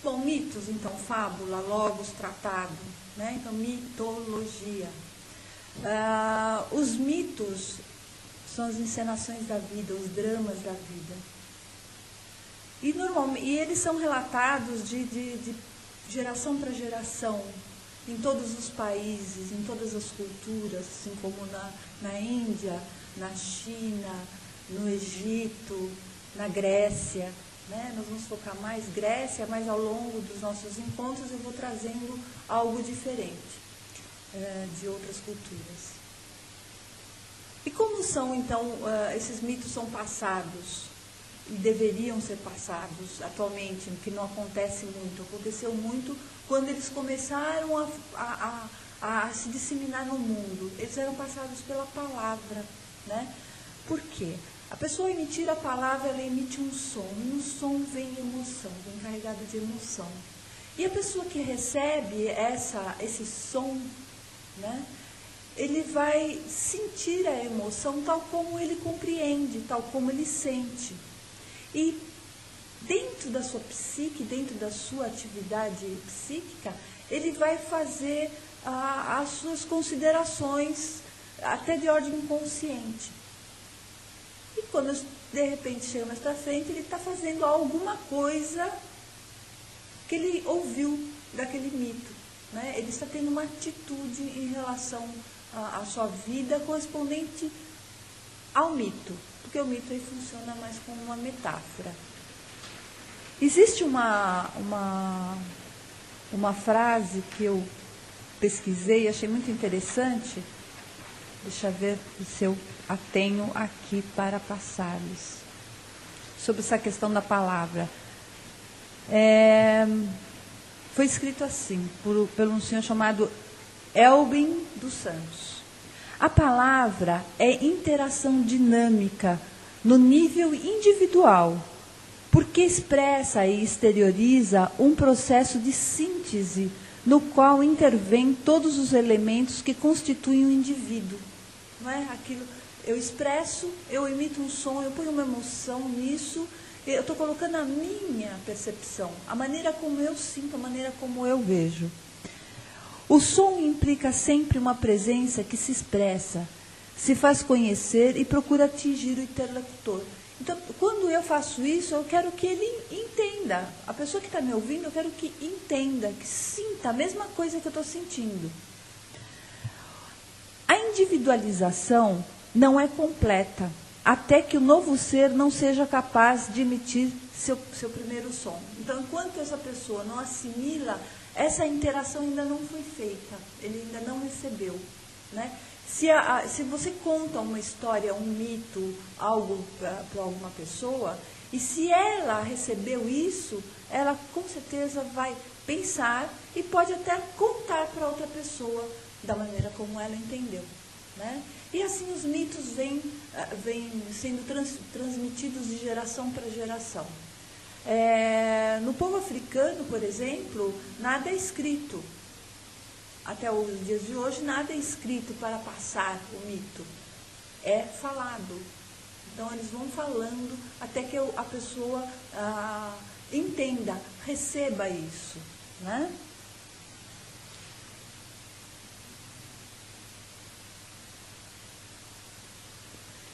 Bom, mitos, então, fábula, logos, tratado, né? Então, mitologia. Os mitos são as encenações da vida, os dramas da vida. E eles são relatados de geração para geração, em todos os países, em todas as culturas, assim como na Índia, na China, no Egito, na Grécia. Né? Nós vamos focar mais Grécia, mas ao longo dos nossos encontros eu vou trazendo algo diferente de outras culturas. E como são, então, esses mitos são passados e deveriam ser passados atualmente, que não acontece muito, aconteceu muito quando eles começaram a se disseminar no mundo. Eles eram passados pela palavra, né? Por quê? A pessoa emitir a palavra, ela emite um som, e no som vem emoção, vem carregado de emoção. E a pessoa que recebe esse som, né, ele vai sentir a emoção tal como ele compreende, tal como ele sente. E dentro da sua psique, dentro da sua atividade psíquica, ele vai fazer as suas considerações, até de ordem inconsciente. E quando, de repente, chega mais para frente, ele está fazendo alguma coisa que ele ouviu daquele mito. Né? Ele está tendo uma atitude em relação à sua vida correspondente ao mito. Porque o mito aí funciona mais como uma metáfora. Existe uma frase que eu pesquisei e achei muito interessante. Deixa eu ver se eu a tenho aqui para passar-lhes. Sobre essa questão da palavra. Foi escrito assim, por um senhor chamado Elbin dos Santos. A palavra é interação dinâmica no nível individual, porque expressa e exterioriza um processo de síntese no qual intervêm todos os elementos que constituem o indivíduo. Não é aquilo, eu expresso, eu emito um som, eu ponho uma emoção nisso, eu estou colocando a minha percepção, a maneira como eu sinto, a maneira como eu vejo. O som implica sempre uma presença que se expressa, se faz conhecer e procura atingir o interlocutor. Então, quando eu faço isso, eu quero que ele entenda. A pessoa que está me ouvindo, eu quero que entenda, que sinta a mesma coisa que eu estou sentindo. A individualização não é completa, até que o novo ser não seja capaz de emitir seu primeiro som. Então, enquanto essa pessoa não assimila, essa interação ainda não foi feita, ele ainda não recebeu. Né? Se você conta uma história, um mito, algo para alguma pessoa, e se ela recebeu isso, ela com certeza vai pensar e pode até contar para outra pessoa da maneira como ela entendeu. Né? E assim os mitos vêm sendo transmitidos de geração para geração. No povo africano, por exemplo, nada é escrito. Até os dias de hoje, nada é escrito para passar o mito. É falado. Então, eles vão falando até que a pessoa entenda, receba isso. Né?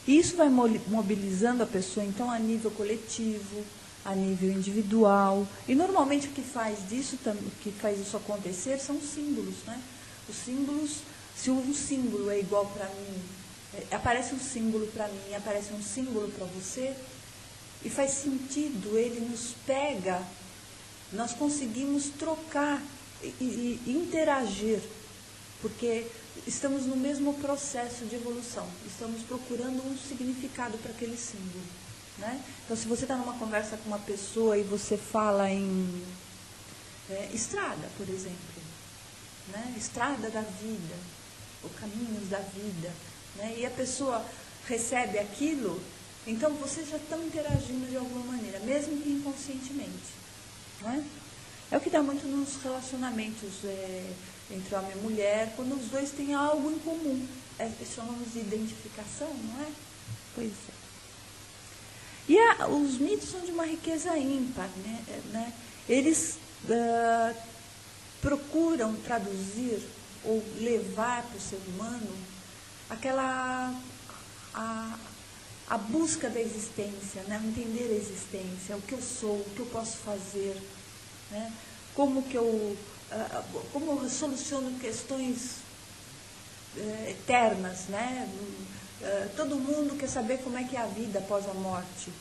E isso vai mobilizando a pessoa, então, a nível coletivo, a nível individual. E normalmente o que faz isso acontecer são os símbolos, né? Os símbolos, se um símbolo é igual para mim, aparece um símbolo para mim, aparece um símbolo para você, e faz sentido, ele nos pega, nós conseguimos trocar e interagir, porque estamos no mesmo processo de evolução, estamos procurando um significado para aquele símbolo. Né? Então, se você está numa conversa com uma pessoa e você fala em estrada, por exemplo, né? Estrada da vida, ou caminhos da vida, né? E a pessoa recebe aquilo, então vocês já estão interagindo de alguma maneira, mesmo que inconscientemente. Né? É o que dá muito nos relacionamentos entre homem e mulher, quando os dois têm algo em comum. Chamamos de identificação, não é? Pois é. E os mitos são de uma riqueza ímpar, né? Eles procuram traduzir ou levar para o ser humano a busca da existência, né? Entender a existência, o que eu sou, o que eu posso fazer, né? Como eu soluciono questões eternas, né? Todo mundo quer saber como é que é a vida após a morte.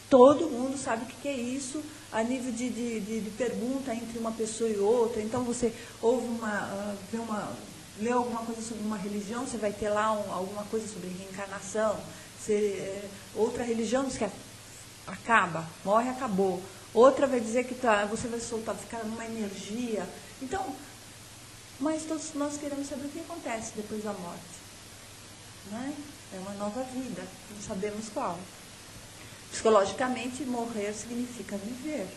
Todo mundo sabe o que é isso, a nível de pergunta entre uma pessoa e outra. Então, você ouve lê alguma coisa sobre uma religião, você vai ter lá alguma coisa sobre reencarnação. Outra religião diz que acaba, morre, acabou. Outra vai dizer que você vai soltar, ficar numa energia. Então, mas todos nós queremos saber o que acontece depois da morte. Né? É uma nova vida, não sabemos qual. Psicologicamente, morrer significa viver.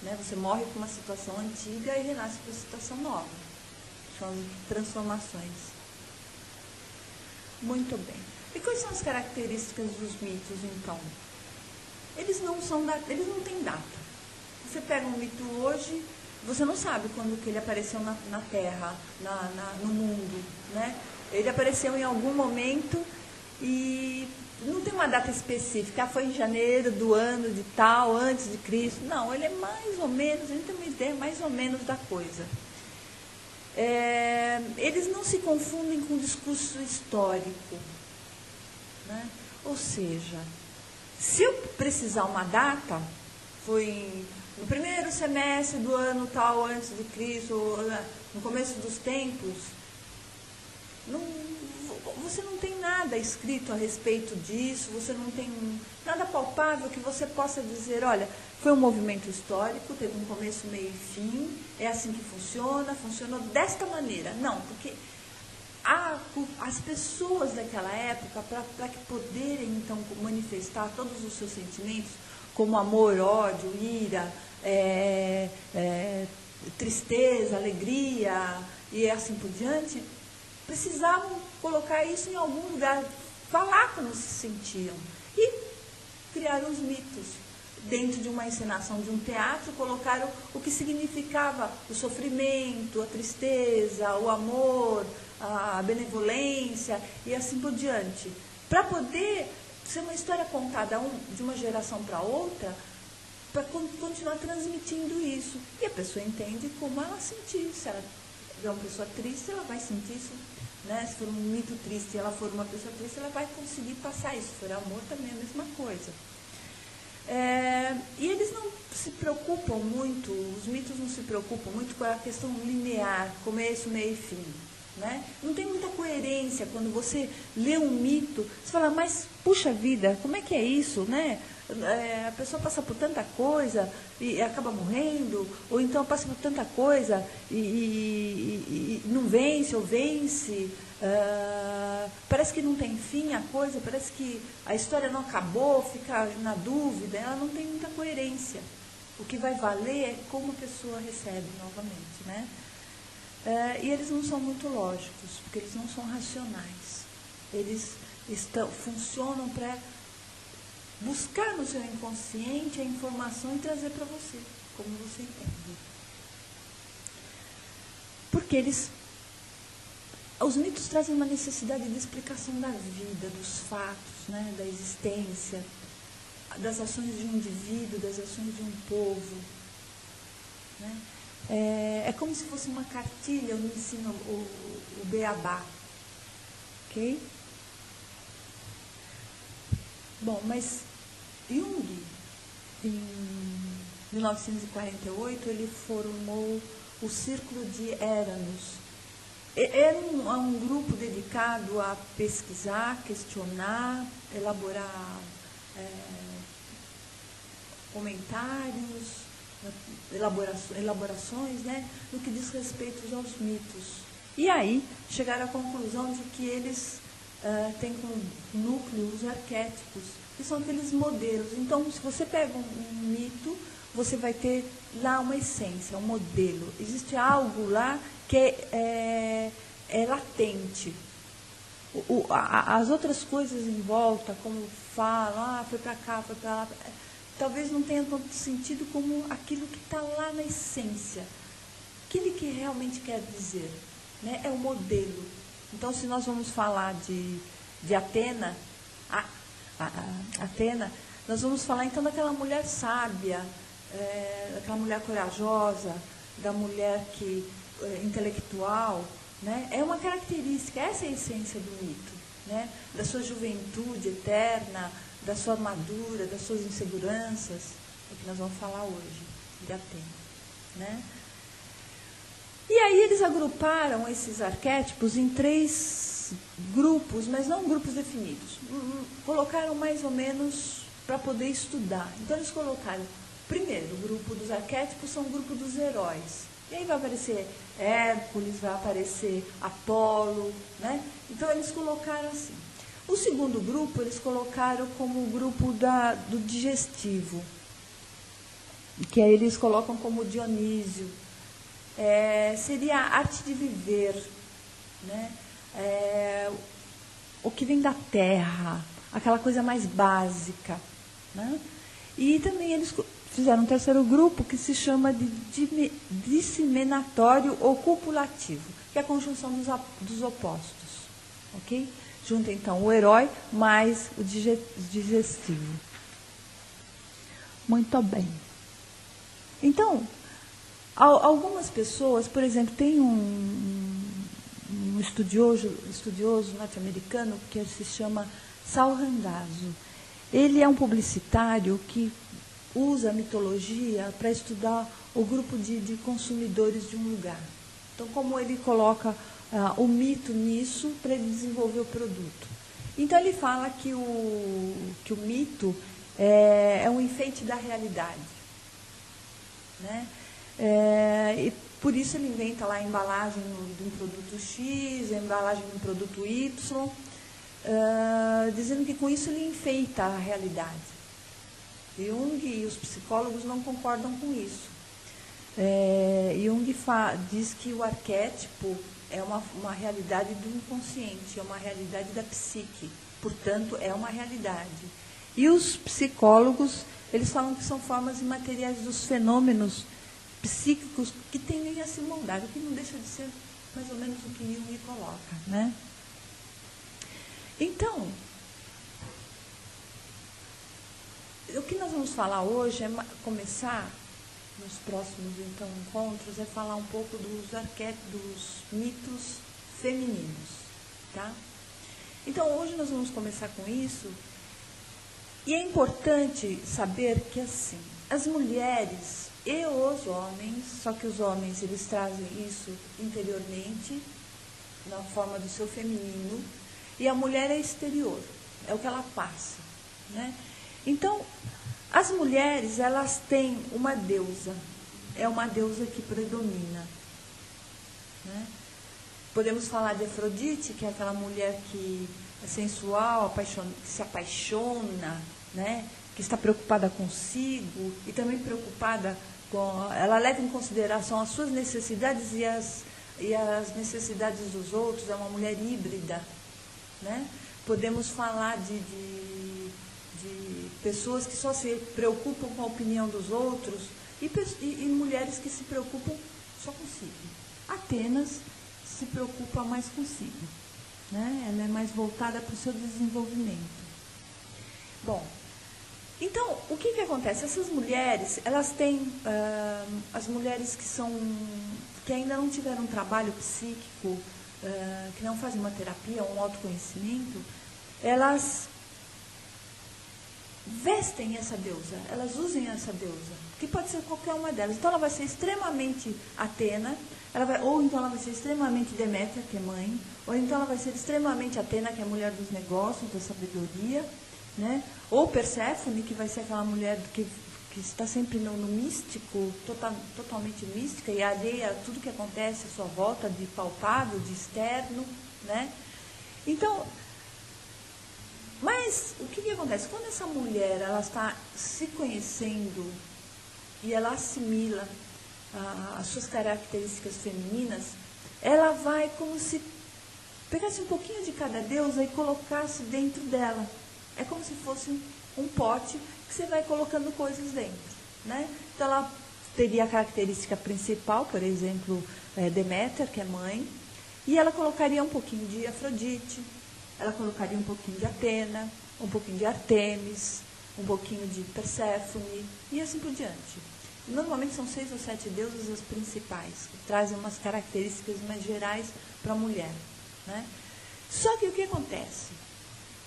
Né? Você morre com uma situação antiga e renasce com uma situação nova. São as transformações. Muito bem. E quais são as características dos mitos, então? Eles não têm data. Você pega um mito hoje, você não sabe quando que ele apareceu na Terra, no mundo. Né? Ele apareceu em algum momento e não tem uma data específica. Foi em janeiro do ano de tal, antes de Cristo. Não, ele é mais ou menos, a gente tem uma ideia mais ou menos da coisa. Eles não se confundem com o discurso histórico. Né? Ou seja, se eu precisar uma data, foi no primeiro semestre do ano tal, antes de Cristo, no começo dos tempos, você não tem nada escrito a respeito disso, você não tem nada palpável que você possa dizer, olha, foi um movimento histórico, teve um começo, meio e fim, é assim que funcionou desta maneira. Não, porque as pessoas daquela época, para que poderem, então, manifestar todos os seus sentimentos, como amor, ódio, ira, tristeza, alegria e assim por diante, precisavam colocar isso em algum lugar, falar como se sentiam. E criaram os mitos. Dentro de uma encenação de um teatro, colocaram o que significava o sofrimento, a tristeza, o amor, a benevolência e assim por diante. Para poder ser uma história contada de uma geração para outra, para continuar transmitindo isso. E a pessoa entende como ela sentir. Se ela é uma pessoa triste, ela vai sentir isso. Né? Se for um mito triste e ela for uma pessoa triste, ela vai conseguir passar isso. Se for amor, também é a mesma coisa. E eles não se preocupam muito, os mitos não se preocupam muito com a questão linear, começo, meio e fim. Né? Não tem muita coerência quando você lê um mito, você fala, mas puxa vida, como é que é isso? Né? A pessoa passa por tanta coisa e acaba morrendo, ou então passa por tanta coisa e não vence ou vence. Parece que não tem fim a coisa, parece que a história não acabou, fica na dúvida, ela não tem muita coerência. O que vai valer é como a pessoa recebe novamente. Né? E eles não são muito lógicos, porque eles não são racionais. Eles funcionam para buscar no seu inconsciente a informação e trazer para você, como você entende. Porque os mitos trazem uma necessidade de explicação da vida, dos fatos, né, da existência, das ações de um indivíduo, das ações de um povo. Né? É como se fosse uma cartilha, eu me ensino o beabá. Ok? Bom, mas Jung, em 1948, ele formou o Círculo de Eranos. Era um grupo dedicado a pesquisar, questionar, elaborar comentários, elaborações, né, no que diz respeito aos mitos. E aí chegaram à conclusão de que eles têm como núcleo os arquétipos, que são aqueles modelos. Então, se você pega um mito, você vai ter lá uma essência, um modelo. Existe algo lá que é latente. As outras coisas em volta, como falam, foi para cá, foi para lá, talvez não tenha tanto sentido como aquilo que está lá na essência, aquilo que realmente quer dizer, né? É o modelo. Então, se nós vamos falar de Atena, Atena, nós vamos falar então daquela mulher sábia, daquela mulher corajosa, da mulher intelectual, né? É uma característica, essa é a essência do mito, né? Da sua juventude eterna, da sua armadura, das suas inseguranças, é o que nós vamos falar hoje, de Atena, né? E aí eles agruparam esses arquétipos em 3 grupos, mas não grupos definidos. Colocaram mais ou menos para poder estudar. Então eles colocaram, primeiro, o grupo dos arquétipos são o grupo dos heróis. E aí vai aparecer Hércules, vai aparecer Apolo, né? Então eles colocaram assim. O segundo grupo eles colocaram como o grupo do digestivo, que aí eles colocam como Dionísio. Seria a arte de viver, né? O que vem da terra, aquela coisa mais básica, né? E também eles fizeram um terceiro grupo que se chama de disseminatório ou copulativo, que é a conjunção dos opostos, ok? Junta então o herói mais o digestivo. Muito bem. Então, algumas pessoas, por exemplo, tem um estudioso norte-americano que se chama Saul Randazzo. Ele é um publicitário que usa a mitologia para estudar o grupo de consumidores de um lugar. Então, como ele coloca o mito nisso para ele desenvolver o produto. Então, ele fala que o mito é um enfeite da realidade, né? E por isso ele inventa lá a embalagem de um produto X, a embalagem de um produto Y, dizendo que com isso ele enfeita a realidade. Jung e os psicólogos não concordam com isso. Jung diz que o arquétipo é uma realidade do inconsciente, é uma realidade da psique, portanto, é uma realidade. E os psicólogos, eles falam que são formas imateriais dos fenômenos psíquicos que tendem a se moldar, o que não deixa de ser mais ou menos o que Jung coloca, né? Então, o que nós vamos falar hoje é começar, nos próximos então, encontros, é falar um pouco dos arquétipos, dos mitos femininos, tá? Então, hoje nós vamos começar com isso, e é importante saber que, assim, as mulheres e os homens, só que os homens, eles trazem isso interiormente, na forma do seu feminino, e a mulher é exterior, é o que ela passa, né? Então, as mulheres, elas têm uma deusa, é uma deusa que predomina, né? Podemos falar de Afrodite, que é aquela mulher que é sensual, que se apaixona, né? Que está preocupada consigo e também preocupada com... Ela leva em consideração as suas necessidades e as necessidades dos outros, é uma mulher híbrida, né? Podemos falar de pessoas que só se preocupam com a opinião dos outros e mulheres que se preocupam só consigo. Atenas se preocupa mais consigo, né? Ela é mais voltada para o seu desenvolvimento. Bom, então, o que acontece? Essas mulheres, elas têm, as mulheres que ainda não tiveram um trabalho psíquico, que não fazem uma terapia, um autoconhecimento, elas vestem essa deusa, elas usem essa deusa, que pode ser qualquer uma delas. Então, ela vai ser extremamente Atena, ou então ela vai ser extremamente Deméter, que é mãe, ou então ela vai ser extremamente Atena, que é a mulher dos negócios, da sabedoria, né? Ou Perséfone, que vai ser aquela mulher que está sempre no místico, totalmente mística, e alheia a tudo que acontece à sua volta, de palpável, de externo, né? Então, mas o que acontece? Quando essa mulher ela está se conhecendo e ela assimila as suas características femininas, ela vai como se pegasse um pouquinho de cada deusa e colocasse dentro dela. É como se fosse um pote que você vai colocando coisas dentro, né? Então, ela teria a característica principal, por exemplo, Deméter, que é mãe, e ela colocaria um pouquinho de Afrodite, ela colocaria um pouquinho de Atena, um pouquinho de Artemis, um pouquinho de Perséfone, e assim por diante. Normalmente são 6 ou 7 deusas as principais, que trazem umas características mais gerais para a mulher, né? Só que o que acontece?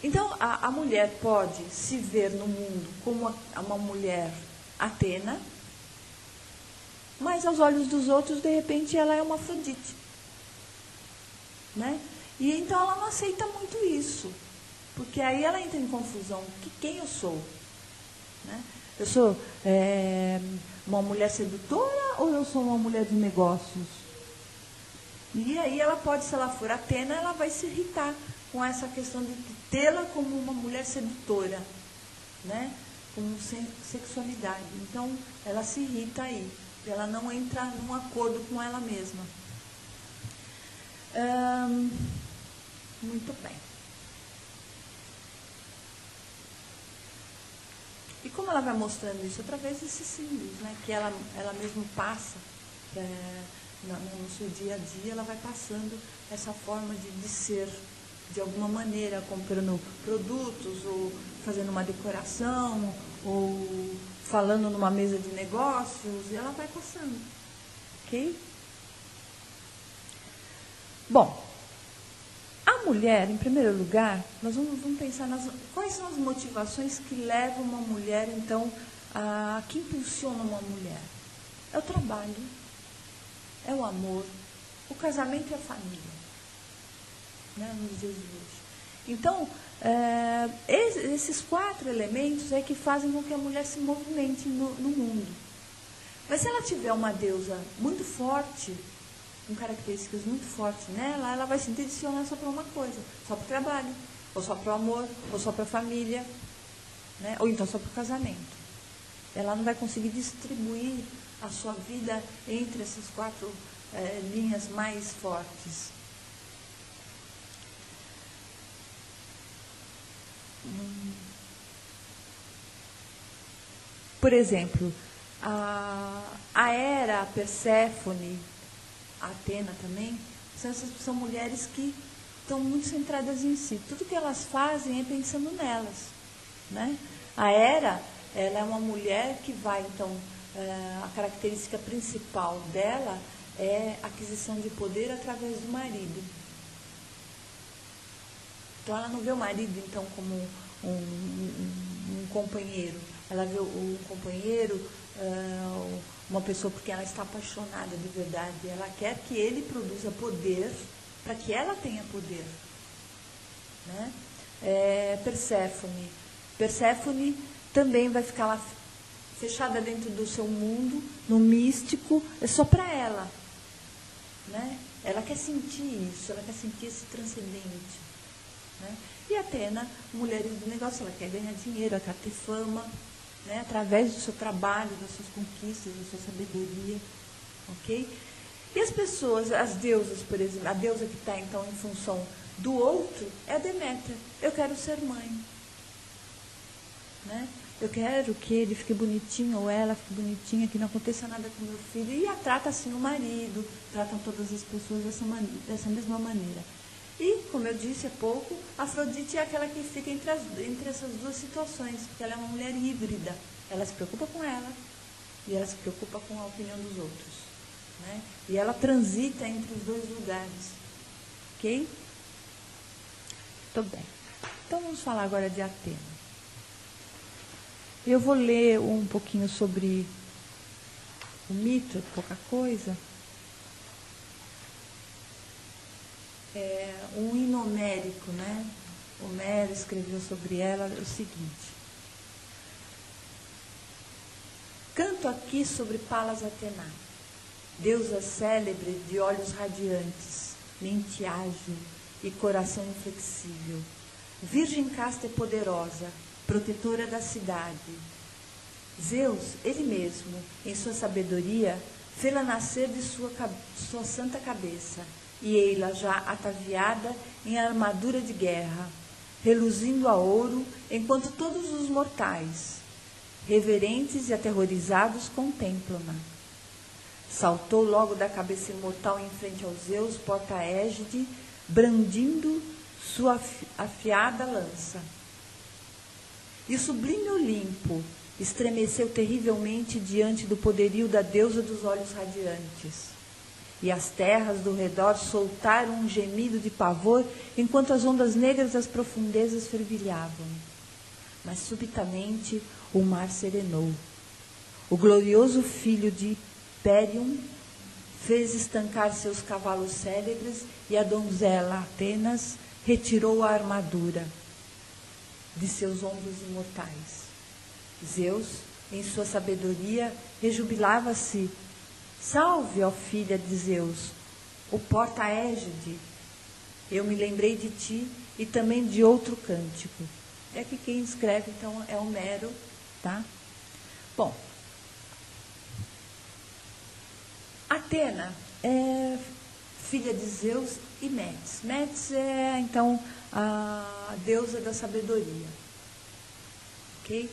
Então, a mulher pode se ver no mundo como uma mulher Atena, mas aos olhos dos outros, de repente, ela é uma Afrodite, né? E então ela não aceita muito isso, porque aí ela entra em confusão. Quem eu sou? Né? Eu sou uma mulher sedutora ou eu sou uma mulher de negócios? E aí ela pode, se ela for Atena, ela vai se irritar com essa questão de tê-la como uma mulher sedutora, né? Com sexualidade. Então, ela se irrita aí. Ela não entra num acordo com ela mesma. Muito bem. E como ela vai mostrando isso? Através desses símbolos, né? Que ela mesma passa no seu dia a dia, ela vai passando essa forma de ser, de alguma maneira, comprando produtos, ou fazendo uma decoração, ou falando numa mesa de negócios, e ela vai passando. Ok? Bom, a mulher, em primeiro lugar, nós vamos pensar quais são as motivações que levam uma mulher, então, que impulsionam uma mulher. É o trabalho, é o amor, o casamento e a família, né, nos dias de hoje. Então, esses 4 elementos é que fazem com que a mulher se movimente no mundo. Mas se ela tiver uma deusa muito forte, com características muito fortes nela, ela vai se direcionar só para uma coisa, só para o trabalho, ou só para o amor, ou só para a família, né? Ou então só para o casamento. Ela não vai conseguir distribuir a sua vida entre essas 4 linhas mais fortes. Por exemplo, a Hera, a Perséfone, a Atena também, são mulheres que estão muito centradas em si. Tudo que elas fazem é pensando nelas, né? A Hera, ela é uma mulher que vai, então, a característica principal dela é a aquisição de poder através do marido. Então, ela não vê o marido, então, como um companheiro. Ela vê um companheiro, uma pessoa porque ela está apaixonada de verdade. Ela quer que ele produza poder para que ela tenha poder. Né? Perséfone também vai ficar lá fechada dentro do seu mundo, no místico, é só para ela. Né? Ela quer sentir isso, ela quer sentir esse transcendente. Né? E Atena, mulheres do negócio, ela quer ganhar dinheiro, ela quer ter fama, né? Através do seu trabalho, das suas conquistas, da sua sabedoria. Ok? E as pessoas, as deusas, por exemplo, a deusa que está então em função do outro é a Deméter. Eu quero ser mãe. Né? Eu quero que ele fique bonitinho, ou ela fique bonitinha, que não aconteça nada com meu filho. E a trata assim o marido, tratam todas as pessoas dessa mesma maneira. E, como eu disse há pouco, Afrodite é aquela que fica entre essas 2 situações, porque ela é uma mulher híbrida. Ela se preocupa com ela e ela se preocupa com a opinião dos outros. Né? E ela transita entre os 2 lugares. Ok? Muito bem. Então, vamos falar agora de Atena. Eu vou ler um pouquinho sobre o mito, pouca coisa. Um hino homérico, né? Homero escreveu sobre ela o seguinte: canto aqui sobre Palas Atena, deusa célebre de olhos radiantes, mente ágil e coração inflexível, virgem casta e poderosa, protetora da cidade. Zeus, ele mesmo, em sua sabedoria, fê-la nascer de sua santa cabeça, e ei-la já ataviada em armadura de guerra. reluzindo a ouro, enquanto todos os mortais, reverentes e aterrorizados, contemplam-na. Saltou logo da cabeça imortal em frente aos Zeus, porta-égide, brandindo sua afiada lança. E o sublime Olimpo estremeceu terrivelmente diante do poderio da deusa dos olhos radiantes. E as terras do redor soltaram um gemido de pavor, enquanto as ondas negras das profundezas fervilhavam. Mas subitamente o mar serenou. O glorioso filho de Hipérion fez estancar seus cavalos célebres e a donzela Atenas retirou a armadura de seus ombros imortais. Zeus, em sua sabedoria, rejubilava-se. Salve, ó filha de Zeus, o porta-égide. Eu me lembrei de ti e também de outro cântico. É que quem escreve, então, é Homero, tá? Bom, Atena é filha de Zeus e Metis. Metis é, então, a deusa da sabedoria. Ok?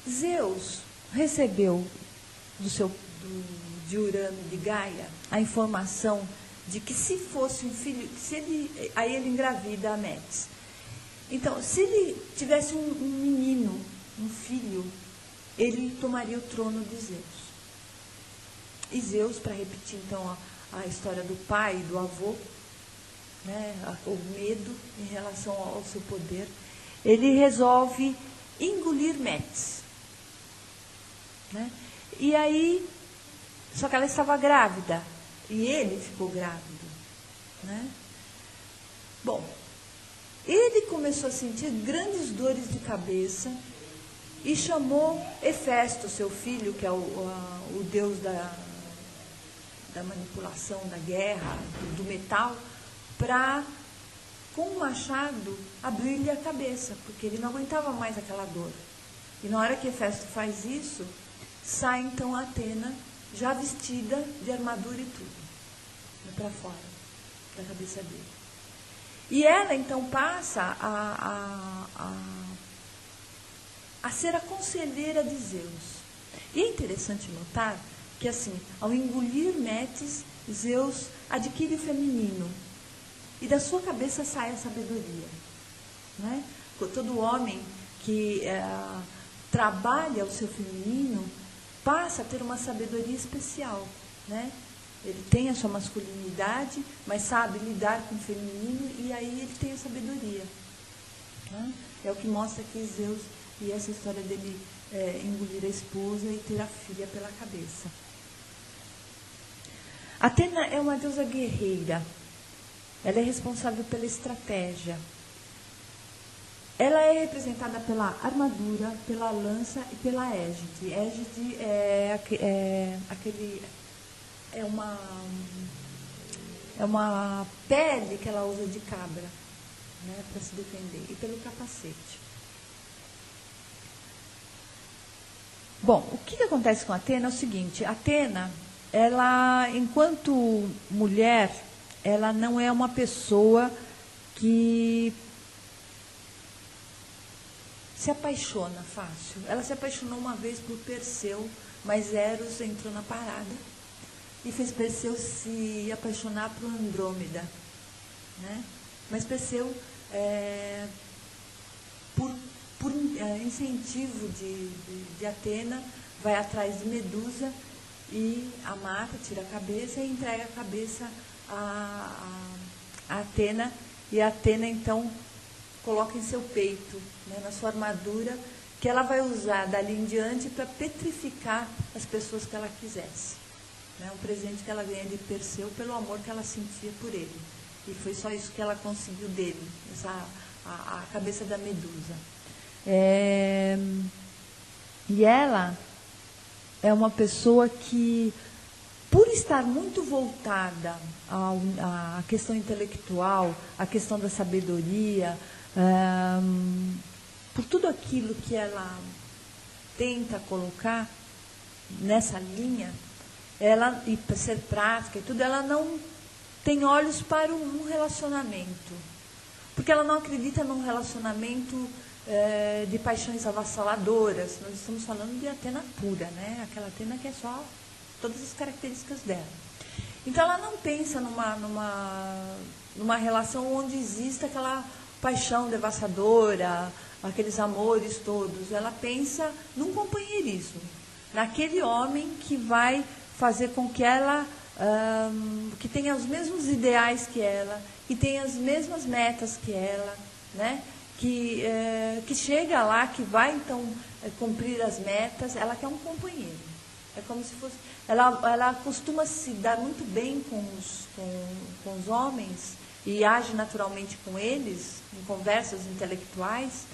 Zeus recebeu de Urano e de Gaia a informação de que se fosse um filho, aí ele engravida a Metis. Então, se ele tivesse um menino, um filho, ele tomaria o trono de Zeus. E Zeus, para repetir então a história do pai e do avô, né, o medo em relação ao seu poder, ele resolve engolir Metis. Né? E aí, só que ela estava grávida, e ele ficou grávido. Né? Bom, ele começou a sentir grandes dores de cabeça e chamou Hefesto, seu filho, que é o deus da manipulação, da guerra, do metal, para, com um machado, abrir-lhe a cabeça, porque ele não aguentava mais aquela dor. E na hora que Hefesto faz isso, sai então Atena, já vestida de armadura e tudo, para fora da cabeça dele. E ela então passa a ser a conselheira de Zeus. E é interessante notar que, assim, ao engolir Metis, Zeus adquire o feminino. E da sua cabeça sai a sabedoria. Né? Todo homem que trabalha o seu feminino passa a ter uma sabedoria especial. Né? Ele tem a sua masculinidade, mas sabe lidar com o feminino, e aí ele tem a sabedoria. Né? É o que mostra aqui Zeus e essa história dele engolir a esposa e ter a filha pela cabeça. Atena é uma deusa guerreira. Ela é responsável pela estratégia. Ela é representada pela armadura, pela lança e pela égide. Égide é uma pele que ela usa de cabra, né, para se defender, e pelo capacete. Bom, o que acontece com Atena é o seguinte: Atena, ela, enquanto mulher, ela não é uma pessoa que se apaixona fácil. Ela se apaixonou uma vez por Perseu, mas Eros entrou na parada e fez Perseu se apaixonar por Andrômeda. Né? Mas Perseu, por incentivo de Atena, vai atrás de Medusa e a mata, tira a cabeça e entrega a cabeça a Atena. E a Atena, então, coloca em seu peito, né, na sua armadura, que ela vai usar dali em diante para petrificar as pessoas que ela quisesse. Né, um presente que ela ganha de Perseu pelo amor que ela sentia por ele. E foi só isso que ela conseguiu dele, a cabeça da Medusa. E ela é uma pessoa que, por estar muito voltada à questão intelectual, à questão da sabedoria, por tudo aquilo que ela tenta colocar nessa linha, e para ser prática e tudo, ela tem olhos para um relacionamento. Porque ela não acredita num relacionamento de paixões avassaladoras. Nós estamos falando de Atena pura, né? Aquela Atena que é só todas as características dela. Então, ela não pensa numa relação onde exista aquela paixão devastadora, aqueles amores todos. Ela pensa num companheirismo, naquele homem que vai fazer com que ela, que tenha os mesmos ideais que ela, que tenha as mesmas metas que ela, né? Que chega lá, que vai, então, cumprir as metas. Ela quer um companheiro. É como se fosse... Ela costuma se dar muito bem com os homens e age naturalmente com eles, em conversas intelectuais,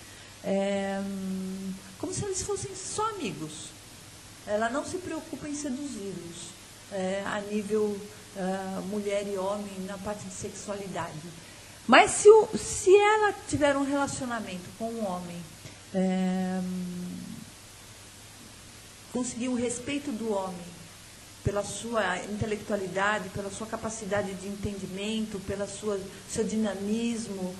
como se eles fossem só amigos. Ela não se preocupa em seduzi-los a nível mulher e homem, na parte de sexualidade. Mas se ela tiver um relacionamento com um homem, conseguir o respeito do homem pela sua intelectualidade, pela sua capacidade de entendimento, pelo seu dinamismo,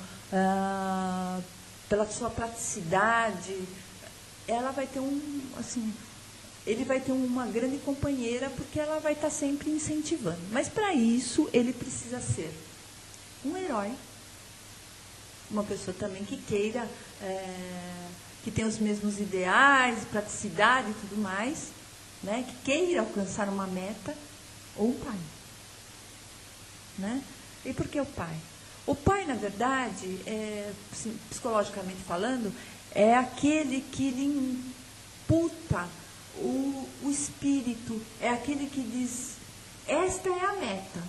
pela sua praticidade, ela vai ter ele vai ter uma grande companheira, porque ela vai estar sempre incentivando. Mas para isso ele precisa ser um herói, uma pessoa também que queira, que tenha os mesmos ideais, praticidade e tudo mais, né? Que queira alcançar uma meta, ou um pai. Né? E por que o pai? O pai, na verdade, psicologicamente falando, é aquele que lhe imputa o espírito, é aquele que diz, esta é a meta.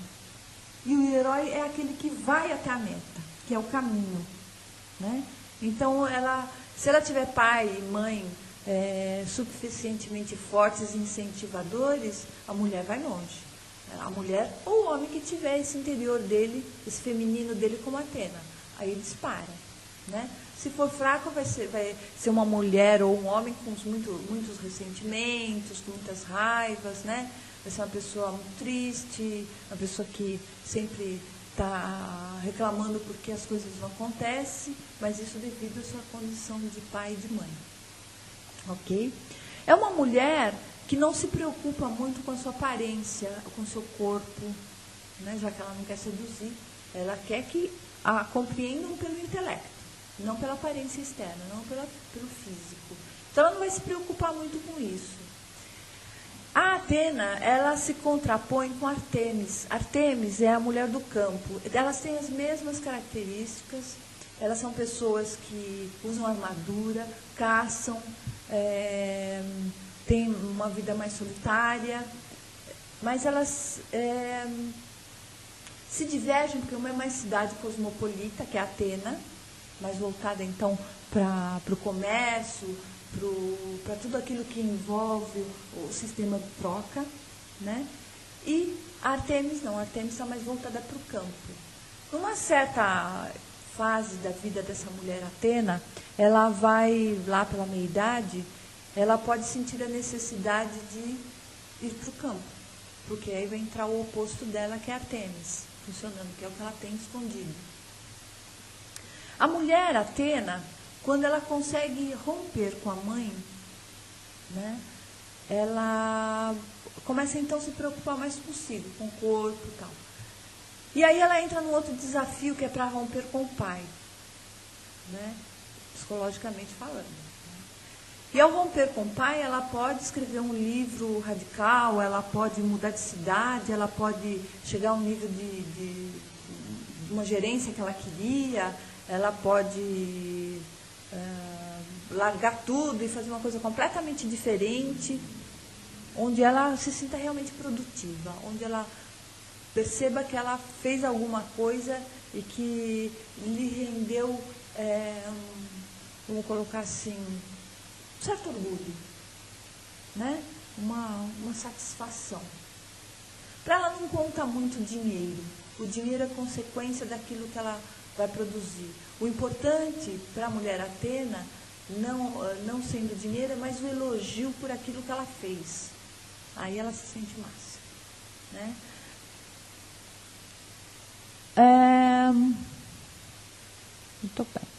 E o herói é aquele que vai até a meta, que é o caminho. Né? Então, se ela tiver pai e mãe suficientemente fortes e incentivadores, a mulher vai longe. A mulher ou o homem que tiver esse interior dele, esse feminino dele como Atena, aí dispara. Né? Se for fraco, vai ser uma mulher ou um homem com muitos ressentimentos, com muitas raivas, né? Vai ser uma pessoa muito triste, uma pessoa que sempre está reclamando porque as coisas não acontecem, mas isso devido à sua condição de pai e de mãe. Ok? É uma mulher que não se preocupa muito com a sua aparência, com o seu corpo, né? Já que ela não quer seduzir, ela quer que a compreendam pelo intelecto, não pela aparência externa, não pelo físico. Então, ela não vai se preocupar muito com isso. A Atena, ela se contrapõe com Artemis. Artemis é a mulher do campo. Elas têm as mesmas características, elas são pessoas que usam armadura, caçam, têm uma vida mais solitária, mas elas se divergem, porque uma é mais cidade cosmopolita, que é Atena, mais voltada, então, para o comércio, para tudo aquilo que envolve o sistema de troca, né? E a Artemis não, a Artemis está mais voltada para o campo. Numa certa fase da vida dessa mulher Atena, ela vai, lá pela meia-idade, ela pode sentir a necessidade de ir para o campo, porque aí vai entrar o oposto dela, que é a Artemis, funcionando, que é o que ela tem escondido. A mulher Atena, quando ela consegue romper com a mãe, né, ela começa então a se preocupar mais consigo, com o corpo e tal. E aí ela entra num outro desafio, que é para romper com o pai, né, psicologicamente falando. E ao romper com o pai, ela pode escrever um livro radical, ela pode mudar de cidade, ela pode chegar a um nível de uma gerência que ela queria, ela pode largar tudo e fazer uma coisa completamente diferente, onde ela se sinta realmente produtiva, onde ela perceba que ela fez alguma coisa e que lhe rendeu, vamos colocar assim, um certo orgulho, né? Uma satisfação. Para ela não conta muito dinheiro. O dinheiro é consequência daquilo que ela vai produzir. O importante para a mulher Atena, não sendo dinheiro, é mais o elogio por aquilo que ela fez. Aí ela se sente massa. Né? Muito bem.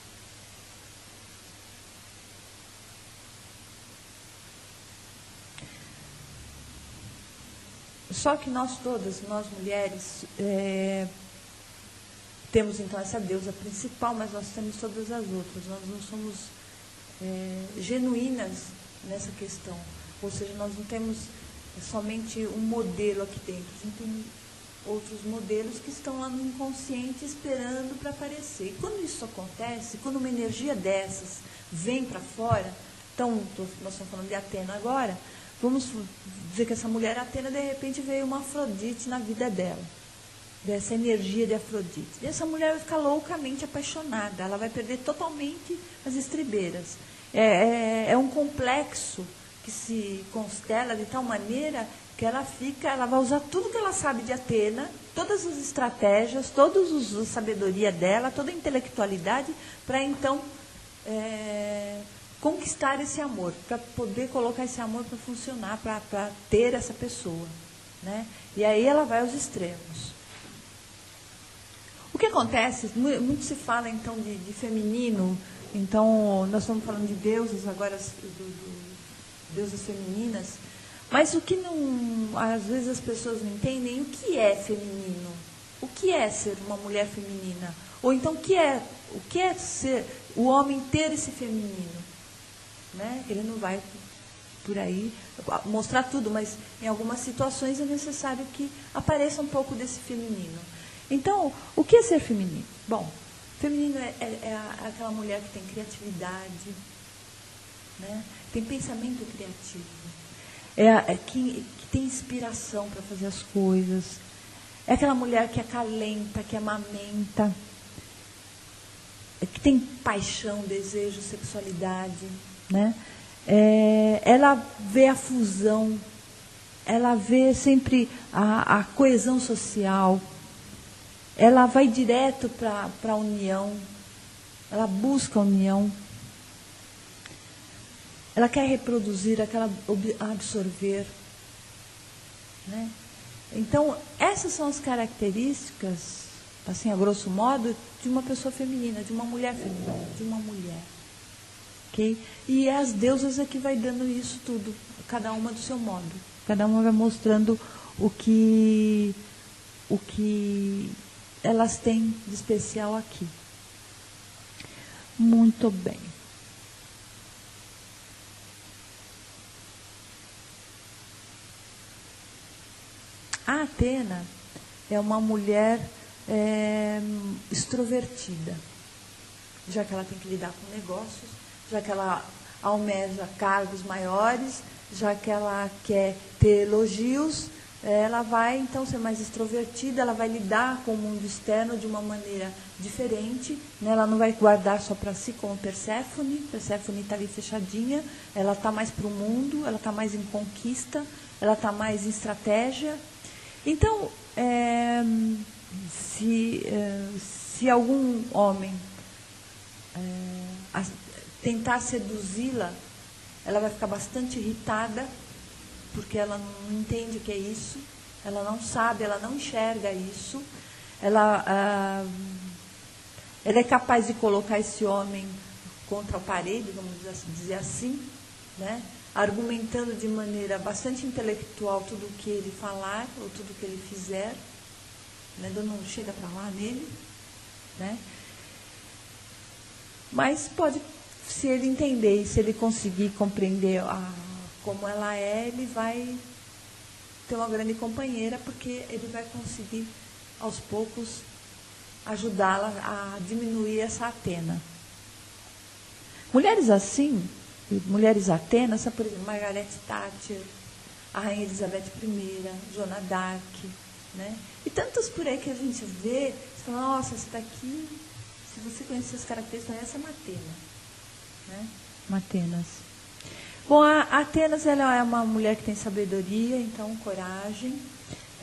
Só que nós todas, nós mulheres, temos então essa deusa principal, mas nós temos todas as outras. Nós não somos genuínas nessa questão. Ou seja, nós não temos somente um modelo aqui dentro. A gente tem outros modelos que estão lá no inconsciente esperando para aparecer. E quando isso acontece, quando uma energia dessas vem para fora, então, nós estamos falando de Atena agora, vamos dizer que essa mulher Atena, de repente, veio uma Afrodite na vida dela, dessa energia de Afrodite. E essa mulher vai ficar loucamente apaixonada, ela vai perder totalmente as estribeiras. É um complexo que se constela de tal maneira que ela vai usar tudo que ela sabe de Atena, todas as estratégias, toda a sabedoria dela, toda a intelectualidade, para então conquistar esse amor, para poder colocar esse amor para funcionar, para ter essa pessoa, né? E aí ela vai aos extremos. O que acontece, muito se fala então de feminino, então nós estamos falando de deusas agora, deusas femininas, mas o que não, às vezes as pessoas não entendem o que é feminino, o que é ser uma mulher feminina, ou então o que é ser o homem ter esse feminino, né? Ele não vai por aí mostrar tudo, mas em algumas situações é necessário que apareça um pouco desse feminino. Então, o que é ser feminino? Bom, feminino é aquela mulher que tem criatividade, né? Tem pensamento criativo, que tem inspiração para fazer as coisas, é aquela mulher que acalenta, que amamenta, que tem paixão, desejo, sexualidade, né? Ela vê a fusão, ela vê sempre a coesão social, ela vai direto para a união, ela busca a união, ela quer reproduzir, ela quer absorver, né? Então, essas são as características, assim, a grosso modo, de uma pessoa feminina, de uma mulher feminina, de uma mulher. Okay? E é as deusas é que vai dando isso tudo, cada uma do seu modo. Cada uma vai mostrando o que elas têm de especial aqui. Muito bem. A Atena é uma mulher extrovertida, já que ela tem que lidar com negócios, já que ela almeja cargos maiores, já que ela quer ter elogios, ela vai então ser mais extrovertida, ela vai lidar com o mundo externo de uma maneira diferente, né? Ela não vai guardar só para si como Perséfone está ali fechadinha, ela está mais para o mundo, ela está mais em conquista, ela está mais em estratégia. Então, se algum homem tentar seduzi-la, ela vai ficar bastante irritada, porque ela não entende o que é isso, ela não sabe, ela não enxerga isso, ela é capaz de colocar esse homem contra a parede, vamos dizer assim, né? Argumentando de maneira bastante intelectual tudo o que ele falar, ou tudo o que ele fizer, né? Não chega para lá nele, né? Mas pode, se ele entender, se ele conseguir compreender como ela é, ele vai ter uma grande companheira, porque ele vai conseguir, aos poucos, ajudá-la a diminuir essa Atena. Mulheres assim, mulheres Atenas, por exemplo, Margaret Thatcher, a Rainha Elizabeth I, Joana d'Arc, né? E tantas por aí que a gente vê, você fala, nossa, essa daqui, se você conhecer as características, essa é uma Atena, né? Uma Atenas. Bom, a Atenas, ela é uma mulher que tem sabedoria, então coragem,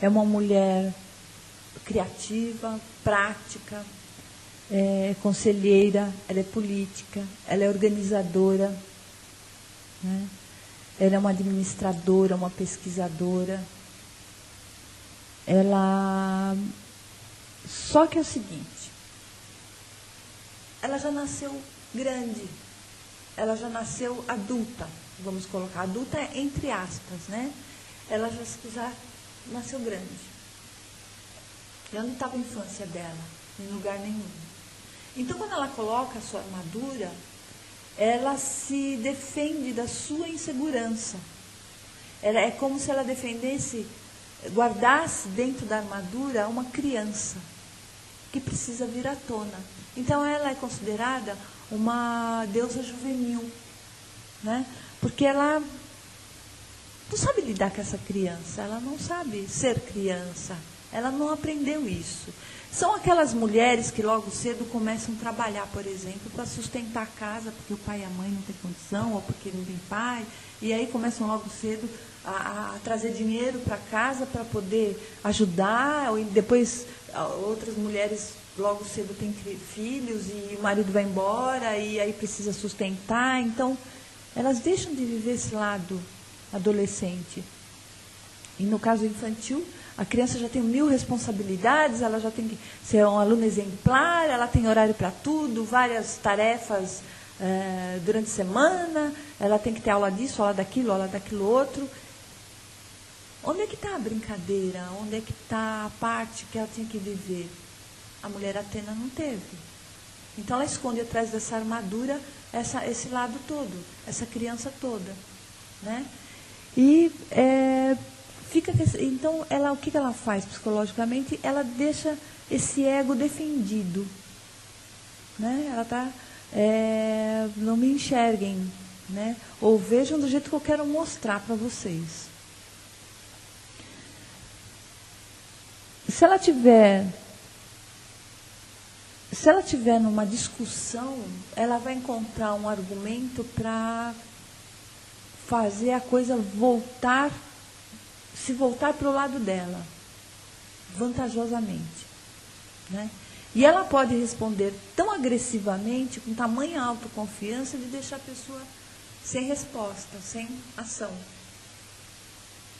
é uma mulher criativa, prática, conselheira, ela é política, ela é organizadora, né? Ela é uma administradora, uma pesquisadora, ela Só que é o seguinte, ela já nasceu grande, ela já nasceu adulta, vamos colocar, adulta entre aspas, né? Ela já nasceu grande. E onde estava a infância dela? Em lugar nenhum. Então, quando ela coloca a sua armadura, ela se defende da sua insegurança. É como se ela defendesse, guardasse dentro da armadura uma criança que precisa vir à tona. Então, ela é considerada uma deusa juvenil, né? Porque ela não sabe lidar com essa criança, ela não sabe ser criança, ela não aprendeu isso. São aquelas mulheres que logo cedo começam a trabalhar, por exemplo, para sustentar a casa, porque o pai e a mãe não têm condição, ou porque não tem pai, e aí começam logo cedo a trazer dinheiro para casa para poder ajudar, ou depois outras mulheres logo cedo têm filhos e o marido vai embora e aí precisa sustentar, então elas deixam de viver esse lado adolescente. E no caso infantil, a criança já tem 1000 responsabilidades, ela já tem que ser um aluno exemplar, ela tem horário para tudo, várias tarefas durante a semana, ela tem que ter aula disso, aula daquilo outro. Onde é que está a brincadeira? Onde é que está a parte que ela tinha que viver? A mulher Atena não teve. Então ela esconde atrás dessa armadura esse lado todo, essa criança toda, né? E então o que ela faz psicologicamente? Ela deixa esse ego defendido, né? Ela está, não me enxerguem, né? Ou vejam do jeito que eu quero mostrar para vocês. Se ela tiver numa discussão, ela vai encontrar um argumento para fazer a coisa se voltar para o lado dela, vantajosamente, né? E ela pode responder tão agressivamente, com tamanha autoconfiança, de deixar a pessoa sem resposta, sem ação.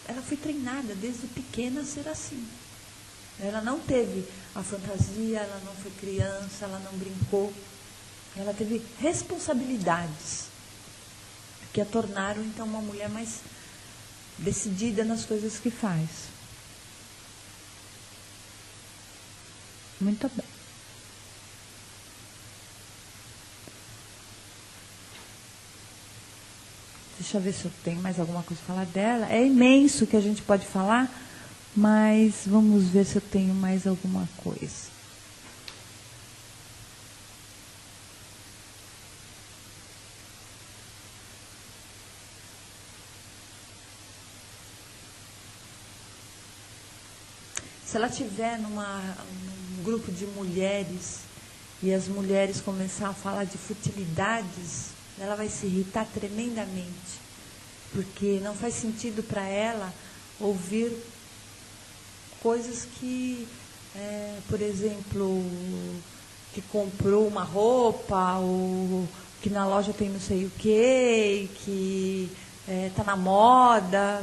Ela foi treinada desde pequena a ser assim. Ela não teve a fantasia, ela não foi criança, ela não brincou. Ela teve responsabilidades que a tornaram, então, uma mulher mais decidida nas coisas que faz. Muito bem. Deixa eu ver se eu tenho mais alguma coisa para falar dela. É imenso o que a gente pode falar, mas vamos ver se eu tenho mais alguma coisa. Se ela estiver num grupo de mulheres e as mulheres começarem a falar de futilidades, ela vai se irritar tremendamente, porque não faz sentido para ela ouvir coisas que, por exemplo, que comprou uma roupa, ou que na loja tem não sei o quê, que está na moda.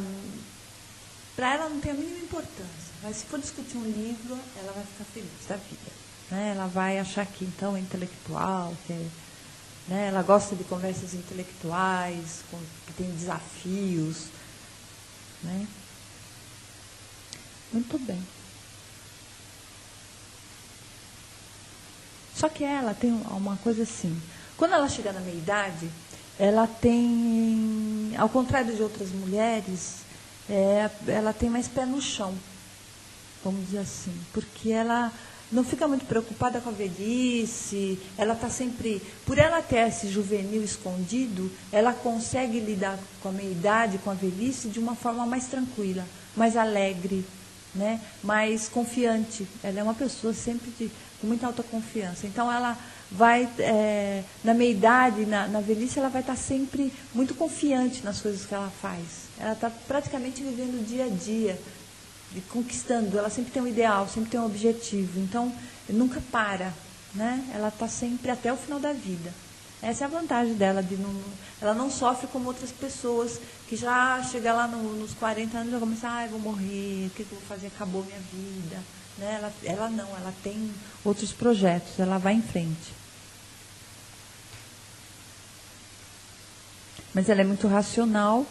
Para ela não tem a mínima importância. Mas se for discutir um livro, ela vai ficar feliz da vida, né? Ela vai achar que então é intelectual, né? Ela gosta de conversas intelectuais, que tem desafios, né? Muito bem. Só que ela tem uma coisa assim. Quando ela chegar na meia-idade, ela tem, ao contrário de outras mulheres, ela tem mais pé no chão, vamos dizer assim, porque ela não fica muito preocupada com a velhice, ela está sempre, por ela ter esse juvenil escondido, ela consegue lidar com a meia-idade, com a velhice, de uma forma mais tranquila, mais alegre, né? Mais confiante. Ela é uma pessoa sempre com muita autoconfiança. Então, ela vai, na meia-idade, na velhice, ela vai estar sempre muito confiante nas coisas que ela faz. Ela está praticamente vivendo o dia a dia, e conquistando. Ela sempre tem um ideal, sempre tem um objetivo. Então, nunca para, né? Ela está sempre até o final da vida. Essa é a vantagem dela, ela não sofre como outras pessoas, que já chega lá nos 40 anos e já começa, eu vou morrer, o que eu vou fazer? Acabou minha vida. Né? Ela não, ela tem outros projetos, ela vai em frente. Mas ela é muito racional.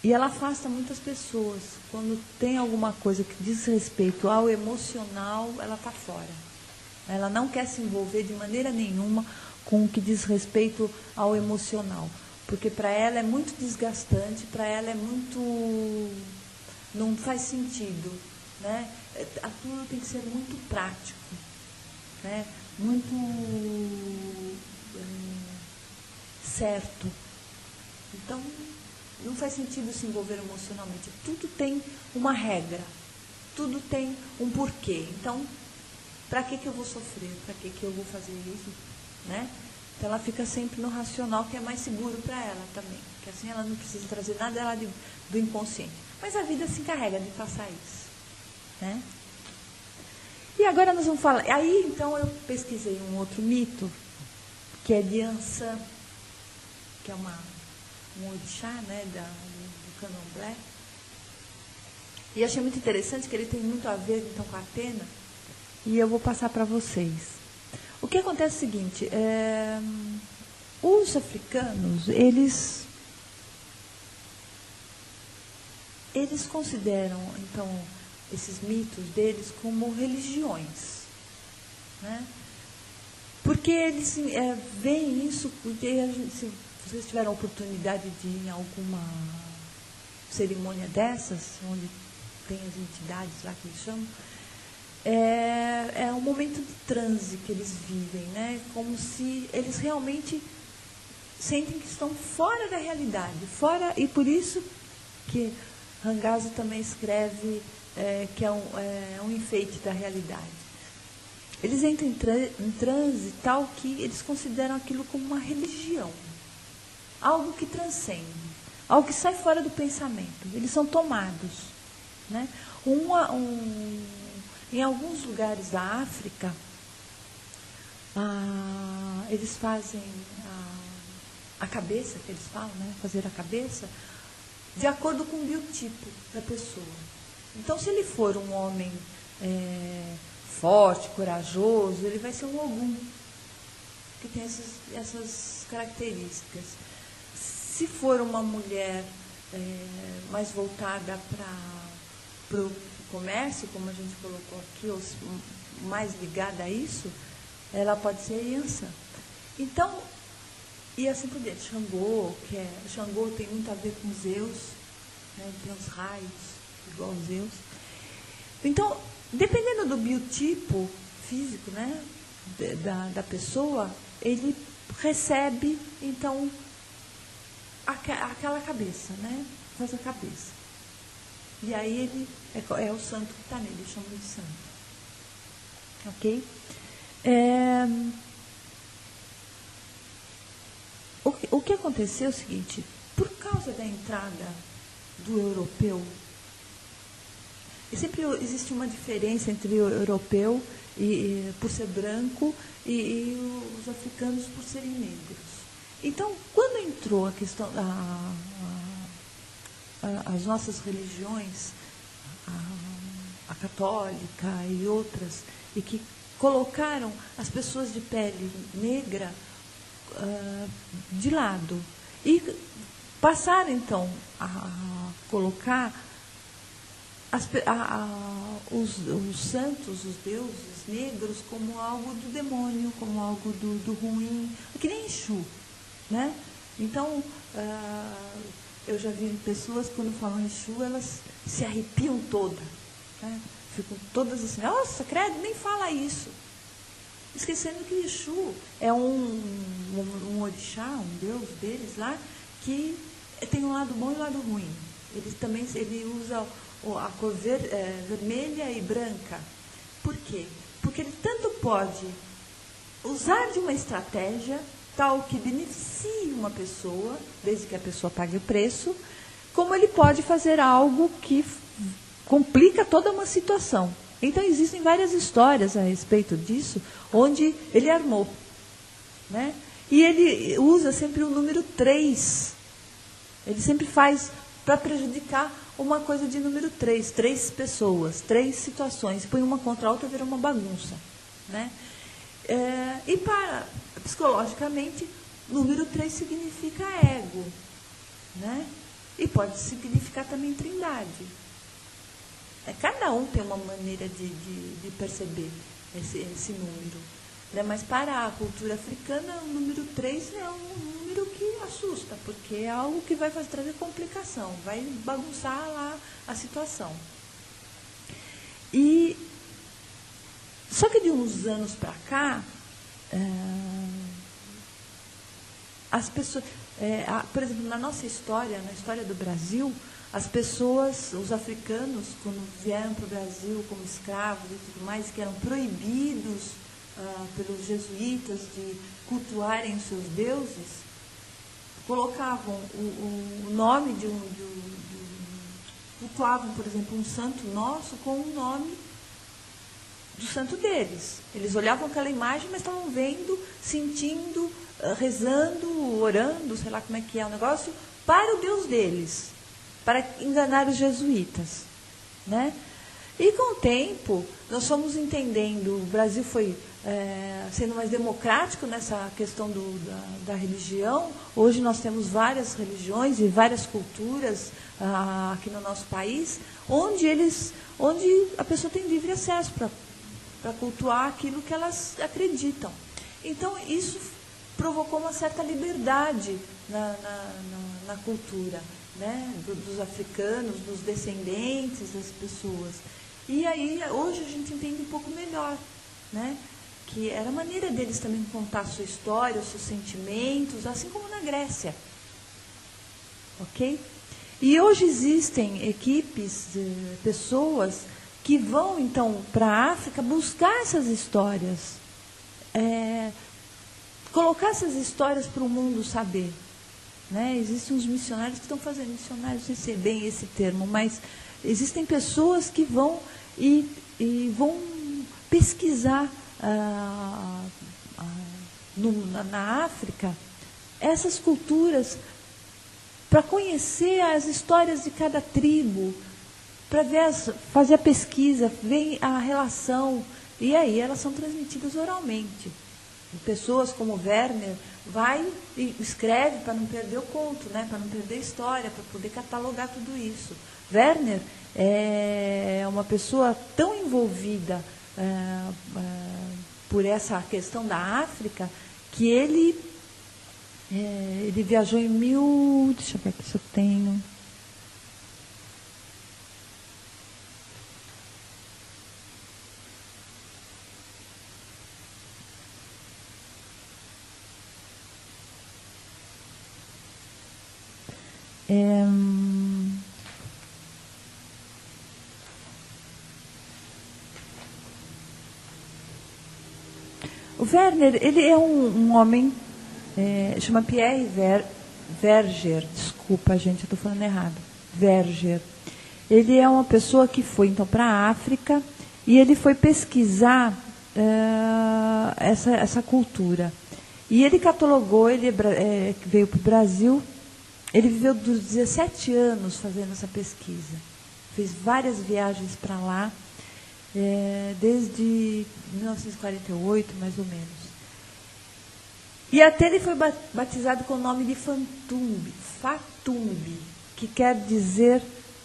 E ela afasta muitas pessoas. Quando tem alguma coisa que diz respeito ao emocional, ela está fora. Ela não quer se envolver de maneira nenhuma com o que diz respeito ao emocional. Porque para ela é muito desgastante, para ela é muito... não faz sentido. Né? Tudo tem que ser muito prático. Né? Muito certo. Então, não faz sentido se envolver emocionalmente. Tudo tem uma regra. Tudo tem um porquê. Então, para que eu vou sofrer? Para que eu vou fazer isso? Né? Então, ela fica sempre no racional, que é mais seguro para ela também. Porque assim ela não precisa trazer nada dela do inconsciente. Mas a vida se encarrega de passar isso. Né? E agora nós vamos falar... Aí, então, eu pesquisei um outro mito, que é de Ansan, que é um orixá, né, do candomblé. E achei muito interessante que ele tem muito a ver, então, com a Atena. E eu vou passar para vocês. O que acontece é o seguinte, os africanos, eles consideram, então, esses mitos deles como religiões. Né? Porque eles veem isso, se vocês tiveram a oportunidade de ir em alguma cerimônia dessas, onde tem as entidades lá que eles chamam, é um momento de transe que eles vivem, né? Como se eles realmente sentem que estão fora da realidade, e por isso que Rangazzo também escreve que é um enfeite da realidade. Eles entram em transe tal que eles consideram aquilo como uma religião, algo que transcende, algo que sai fora do pensamento. Eles são tomados. Né? Em alguns lugares da África, eles fazem a cabeça, que eles falam, né? Fazer a cabeça, de acordo com o biotipo da pessoa. Então, se ele for um homem forte, corajoso, ele vai ser um Ogum, que tem essas características. Se for uma mulher mais voltada para o comércio, como a gente colocou aqui, ou mais ligada a isso, ela pode ser Yansan. Então, e assim por diante, Xangô tem muito a ver com Zeus, né? Tem os raios, igual Zeus. Então, dependendo do biotipo físico, né, da pessoa, ele recebe, então, aquela cabeça, né? Faz a cabeça. E aí ele é o santo que está nele, chama de santo. Ok? O que aconteceu é o seguinte, por causa da entrada do europeu, e sempre existe uma diferença entre o europeu, por ser branco, e os africanos por serem negros. Então, quando entrou a questão, as nossas religiões, a católica e outras, e que colocaram as pessoas de pele negra de lado, e passaram, então, a colocar os santos, os deuses negros, como algo do demônio, como algo do ruim, que nem Exu, né? Então, eu já vi pessoas, quando falam Exu, elas se arrepiam todas, né? Ficam todas assim, nossa, credo, nem fala isso. Esquecendo que Exu é um orixá, um deus deles lá, que tem um lado bom e um lado ruim. Ele usa a cor vermelha e branca. Por quê? Porque ele tanto pode usar de uma estratégia tal que beneficie uma pessoa, desde que a pessoa pague o preço, como ele pode fazer algo que complica toda uma situação. Então, existem várias histórias a respeito disso, onde ele armou. Né? E ele usa sempre o número 3. Ele sempre faz para prejudicar uma coisa de número 3. 3 pessoas, 3 situações. Põe uma contra a outra, vira uma bagunça. Né? E psicologicamente, número 3 significa ego. Né? E pode significar também trindade. Cada um tem uma maneira de perceber esse número. Né? Mas para a cultura africana, o número 3 é um número que assusta, porque é algo que vai trazer complicação, vai bagunçar lá a situação. Só que de uns anos para cá, as pessoas, por exemplo, na nossa história, na história do Brasil, as pessoas, os africanos, quando vieram para o Brasil como escravos e tudo mais, que eram proibidos pelos jesuítas de cultuarem os seus deuses, colocavam o nome cultuavam, por exemplo, um santo nosso com o nome do santo deles. Eles olhavam aquela imagem, mas estavam vendo, sentindo, rezando, orando, sei lá como é que é o negócio, para o Deus deles, para enganar os jesuítas. Né? E com o tempo, nós fomos entendendo, o Brasil foi sendo mais democrático nessa questão da religião. Hoje nós temos várias religiões e várias culturas aqui no nosso país, onde a pessoa tem livre acesso para cultuar aquilo que elas acreditam. Então, isso provocou uma certa liberdade na cultura, né? Dos africanos, dos descendentes das pessoas. E aí, hoje, a gente entende um pouco melhor, né? Que era a maneira deles também contar a sua história, os seus sentimentos, assim como na Grécia. Ok? E hoje existem equipes, pessoas que vão, então, para a África buscar essas histórias, colocar essas histórias para o mundo saber. Né? Existem uns missionários que estão fazendo, missionários, não sei se é bem esse termo, mas existem pessoas que vão e vão pesquisar na África essas culturas para conhecer as histórias de cada tribo, para fazer a pesquisa, ver a relação, e aí elas são transmitidas oralmente. Pessoas como Werner vai e escreve para não perder o conto, né? Para não perder a história, para poder catalogar tudo isso. Werner é uma pessoa tão envolvida por essa questão da África que ele viajou em deixa eu ver aqui se eu tenho. O Werner, ele é um homem, chama Pierre Verger, desculpa, gente, eu estou falando errado, Verger. Ele é uma pessoa que foi, então, para a África e ele foi pesquisar essa cultura. E ele catalogou, ele veio para o Brasil, ele viveu dos 17 anos fazendo essa pesquisa. Fez várias viagens para lá, desde 1948, mais ou menos. E até ele foi batizado com o nome de Fatumbi, que quer dizer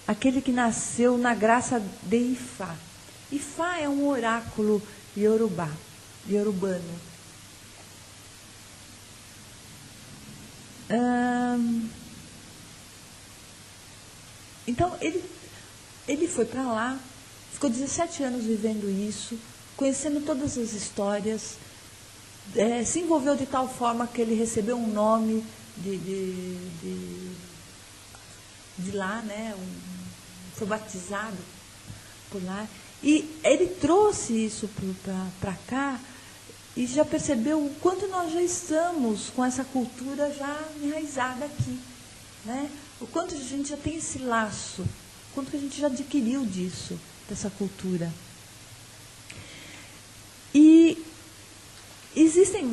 aquele que nasceu na graça de Ifá. Ifá é um oráculo iorubano. Então, ele foi para lá, ficou 17 anos vivendo isso, conhecendo todas as histórias, se envolveu de tal forma que ele recebeu um nome de lá, né? Foi batizado por lá. E ele trouxe isso para cá e já percebeu o quanto nós já estamos com essa cultura já enraizada aqui, né? O quanto a gente já tem esse laço, o quanto que a gente já adquiriu dessa cultura. existem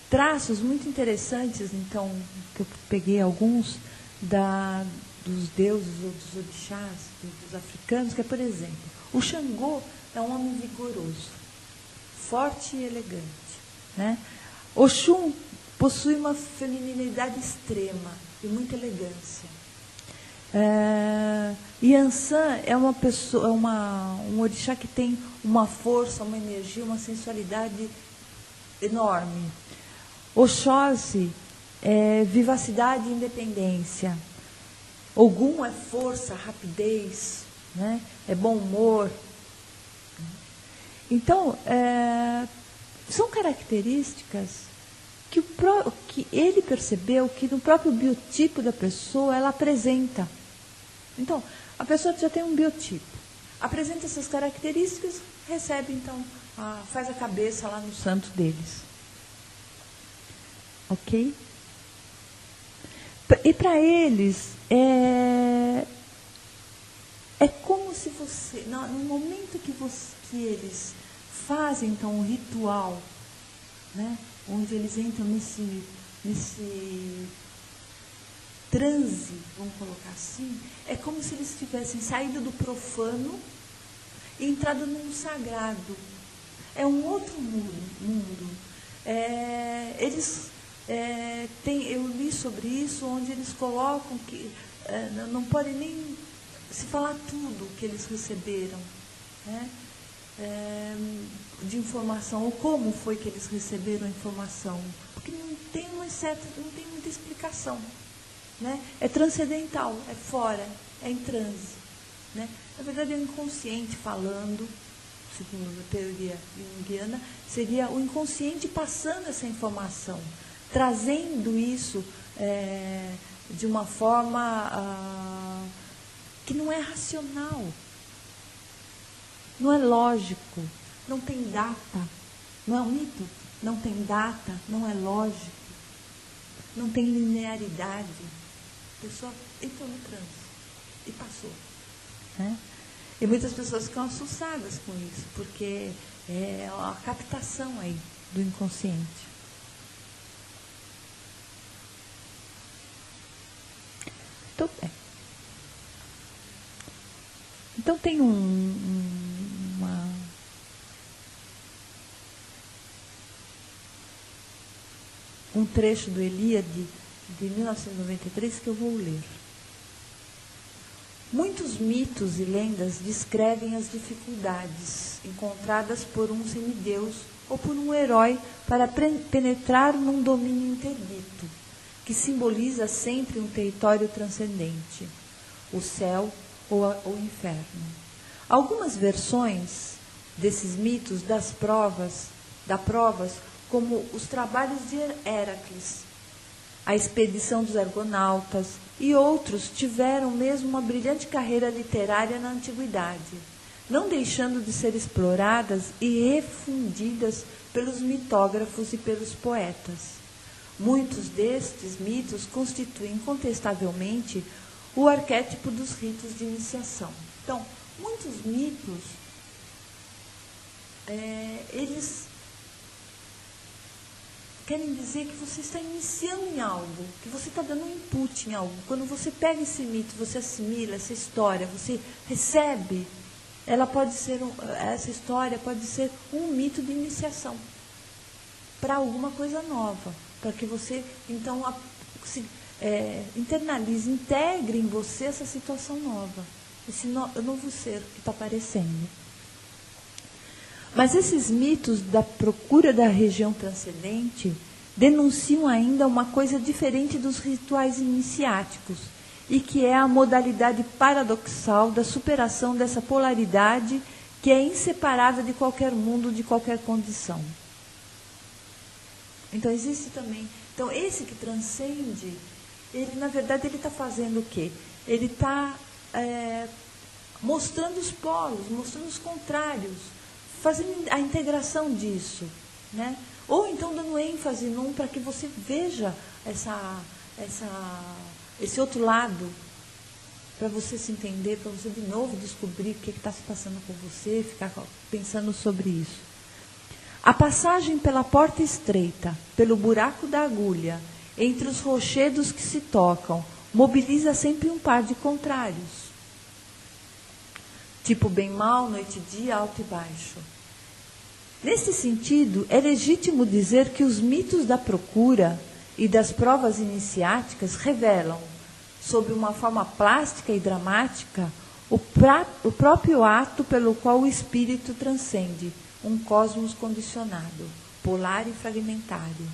traços muito interessantes, então, que eu peguei alguns dos deuses ou dos orixás, dos africanos, que é, por exemplo, o Xangô é um homem vigoroso, forte e elegante, né? Oxum possui uma feminilidade extrema e muita elegância. Yansan é uma pessoa, um orixá que tem uma força, uma energia, uma sensualidade enorme. Oxóssi é vivacidade e independência. Ogum é força, rapidez, né? É bom humor. Então, são características que ele percebeu que no próprio biotipo da pessoa ela apresenta. Então, a pessoa já tem um biotipo, apresenta essas características, recebe, então, faz a cabeça lá no santo deles. Ok? E para eles, é como se você, no momento que eles fazem, então, um ritual, né, onde eles entram nesse transe, vamos colocar assim, é como se eles tivessem saído do profano e entrado num sagrado. É um outro mundo. Eu li sobre isso, onde eles colocam que não pode nem se falar tudo que eles receberam, né? De informação, ou como foi que eles receberam a informação, porque não tem muita explicação, né? É transcendental, é fora, é em transe, né? Na verdade, é o inconsciente falando, segundo a teoria junguiana, seria o inconsciente passando essa informação, trazendo isso de uma forma que não é racional, não é lógico, não tem data, não é um mito, não tem data, não é lógico, não tem linearidade. A pessoa entrou no transe e passou, né? E muitas pessoas ficam assustadas com isso, porque é a captação aí do inconsciente. Então tem um trecho do Ilíade de 1993 que eu vou ler. Muitos mitos e lendas descrevem as dificuldades encontradas por um semideus ou por um herói para penetrar num domínio interdito, que simboliza sempre um território transcendente, o céu ou o inferno. Algumas versões desses mitos dá provas como os trabalhos de Heracles, a expedição dos argonautas e outros tiveram mesmo uma brilhante carreira literária na antiguidade, não deixando de ser exploradas e refundidas pelos mitógrafos e pelos poetas. Muitos destes mitos constituem incontestavelmente o arquétipo dos ritos de iniciação. Então, muitos mitos, eles querem dizer que você está iniciando em algo, que você está dando um input em algo. Quando você pega esse mito, você assimila essa história, você recebe, essa história pode ser um mito de iniciação para alguma coisa nova, para que você, então, internalize, integre em você essa situação nova, esse novo ser que está aparecendo. Mas esses mitos da procura da região transcendente denunciam ainda uma coisa diferente dos rituais iniciáticos, e que é a modalidade paradoxal da superação dessa polaridade que é inseparável de qualquer mundo, de qualquer condição. Então, existe também... Então, esse que transcende, ele, na verdade, ele está fazendo o quê? Ele está mostrando os polos, mostrando os contrários, fazendo a integração disso, né? Ou então dando ênfase num para que você veja esse outro lado, para você se entender, para você de novo descobrir o que está se passando com você, ficar pensando sobre isso. A passagem pela porta estreita, pelo buraco da agulha, entre os rochedos que se tocam, mobiliza sempre um par de contrários. Tipo bem mal, noite e dia, alto e baixo. Nesse sentido, é legítimo dizer que os mitos da procura e das provas iniciáticas revelam, sob uma forma plástica e dramática, o próprio ato pelo qual o espírito transcende um cosmos condicionado, polar e fragmentário,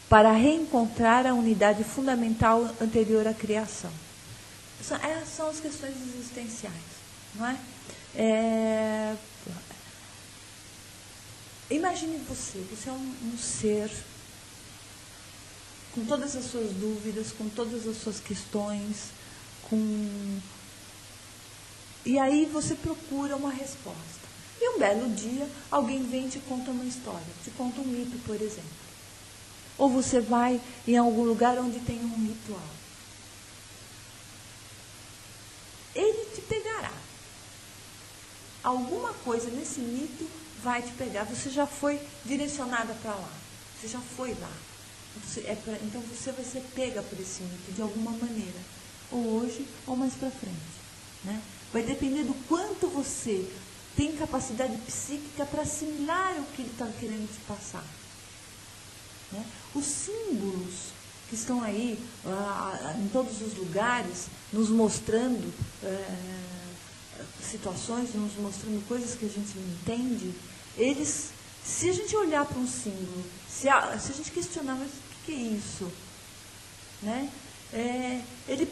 para reencontrar a unidade fundamental anterior à criação. Essas são as questões existenciais, não é? Imagine você é um ser com todas as suas dúvidas, com todas as suas questões, e aí você procura uma resposta. E um belo dia, alguém vem e te conta uma história, te conta um mito, por exemplo. Ou você vai em algum lugar onde tem um ritual. Ele te pegará. Alguma coisa nesse mito vai te pegar. Você já foi direcionada para lá. Você já foi lá. Então você vai ser pega por esse mito de alguma maneira. Ou hoje, ou mais para frente. Né? Vai depender do quanto você tem capacidade psíquica para assimilar o que ele está querendo te passar. Né? Os símbolos que estão aí em todos os lugares, nos mostrando situações, nos mostrando coisas que a gente não entende, eles, se a gente olhar para um símbolo, se a gente questionar, mas o que é isso? Né? Ele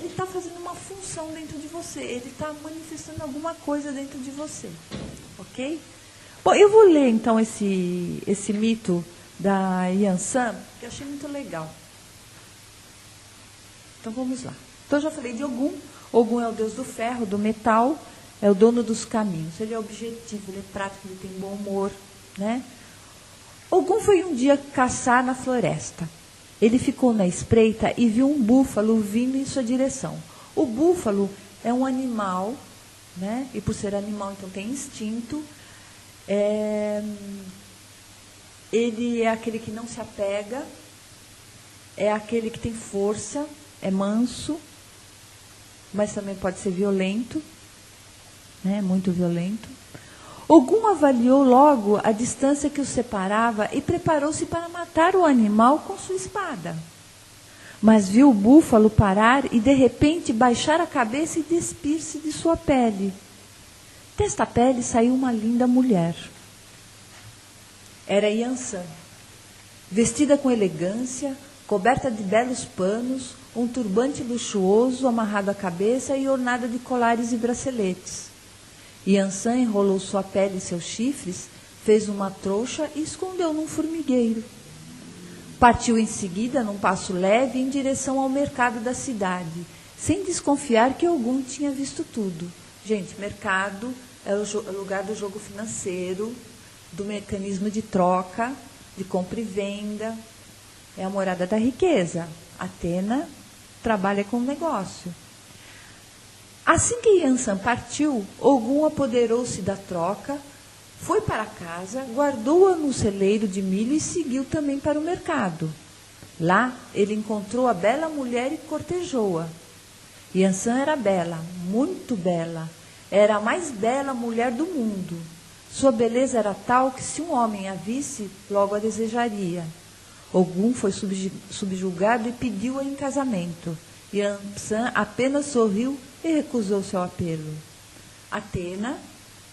está fazendo uma função dentro de você, ele está manifestando alguma coisa dentro de você, ok? Bom, eu vou ler então esse mito da Yansan, que eu achei muito legal. Então vamos lá. Então eu já falei de Ogum. Ogum é o deus do ferro, do metal, é o dono dos caminhos. Ele é objetivo, ele é prático, ele tem bom humor, né? Ogum foi um dia caçar na floresta. Ele ficou na espreita e viu um búfalo vindo em sua direção. O búfalo é um animal, né? E por ser animal, então tem instinto. Ele é aquele que não se apega, é aquele que tem força, é manso, mas também pode ser violento, né? Muito violento. Ogum avaliou logo a distância que os separava e preparou-se para matar o animal com sua espada. Mas viu o búfalo parar e, de repente, baixar a cabeça e despir-se de sua pele. Desta pele saiu uma linda mulher. Era Yansan, vestida com elegância, coberta de belos panos, um turbante luxuoso amarrado à cabeça e ornada de colares e braceletes. Yansan enrolou sua pele e seus chifres, fez uma trouxa e escondeu num formigueiro. Partiu em seguida, num passo leve, em direção ao mercado da cidade, sem desconfiar que Ogum tinha visto tudo. Gente, mercado é o lugar do jogo financeiro, do mecanismo de troca, de compra e venda. É a morada da riqueza. Atena trabalha com negócio. Assim que Yansan partiu, Ogum apoderou-se da troca, foi para casa, guardou-a no celeiro de milho e seguiu também para o mercado. Lá, ele encontrou a bela mulher e cortejou-a. Yansan era bela, muito bela. Era a mais bela mulher do mundo. Sua beleza era tal que, se um homem a visse, logo a desejaria. Ogum foi subjugado e pediu-a em casamento. Yansan apenas sorriu e recusou seu apelo. Atena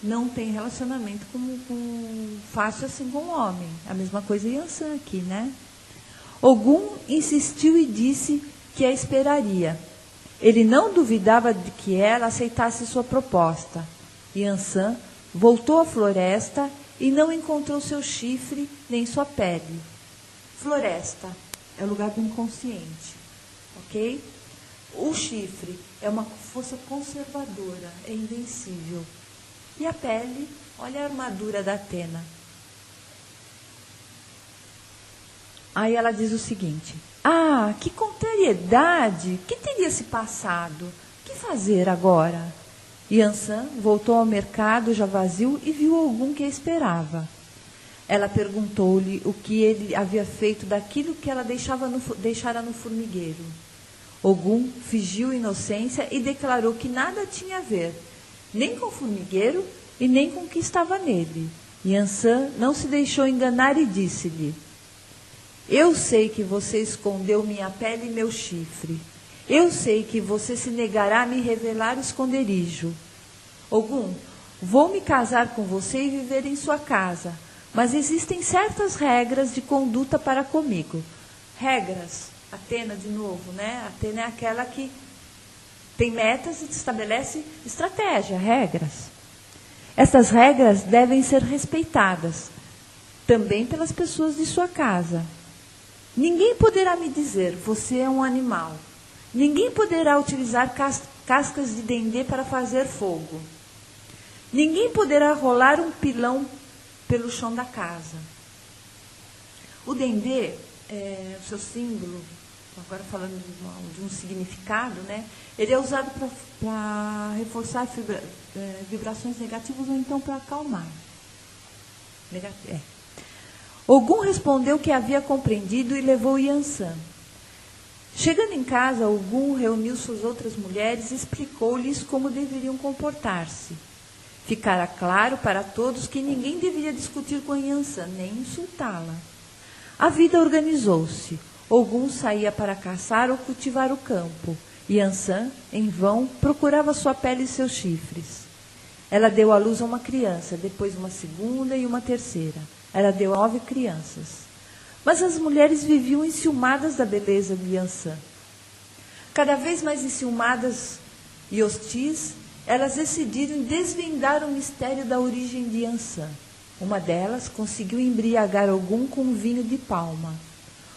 não tem relacionamento fácil assim com o homem. A mesma coisa Yansan aqui, né? Ogum insistiu e disse que a esperaria. Ele não duvidava de que ela aceitasse sua proposta. Yansan voltou à floresta e não encontrou seu chifre nem sua pele. Floresta é o lugar do inconsciente, ok? O chifre é uma força conservadora, é invencível. E a pele, olha a armadura da Atena. Aí ela diz o seguinte: ah, que contrariedade! Que teria se passado? Que fazer agora? Yansan voltou ao mercado já vazio e viu Ogum que a esperava. Ela perguntou-lhe o que ele havia feito daquilo que ela deixara no formigueiro. Ogum fingiu inocência e declarou que nada tinha a ver, nem com o formigueiro e nem com o que estava nele. Yansan não se deixou enganar e disse-lhe: eu sei que você escondeu minha pele e meu chifre. Eu sei que você se negará a me revelar o esconderijo. Ogum, vou me casar com você e viver em sua casa, mas existem certas regras de conduta para comigo. Regras, Atena de novo, né? Atena é aquela que tem metas e estabelece estratégia, regras. Essas regras devem ser respeitadas, também pelas pessoas de sua casa. Ninguém poderá me dizer, você é um animal. Ninguém poderá utilizar cascas de dendê para fazer fogo. Ninguém poderá rolar um pilão pelo chão da casa. O dendê, o seu símbolo, agora falando de um significado, né? Ele é usado para reforçar vibrações negativas ou então para acalmar. Ogum respondeu que havia compreendido e levou Yansan. Chegando em casa, Ogum reuniu suas outras mulheres e explicou-lhes como deveriam comportar-se. Ficara claro para todos que ninguém deveria discutir com Yansan, nem insultá-la. A vida organizou-se. Ogum saía para caçar ou cultivar o campo. Yansan, em vão, procurava sua pele e seus chifres. Ela deu à luz a uma criança, depois uma segunda e uma terceira. Ela deu 9 crianças. Mas as mulheres viviam enciumadas da beleza de Yansan. Cada vez mais enciumadas e hostis, elas decidiram desvendar o mistério da origem de Yansan. Uma delas conseguiu embriagar Ogum com um vinho de palma.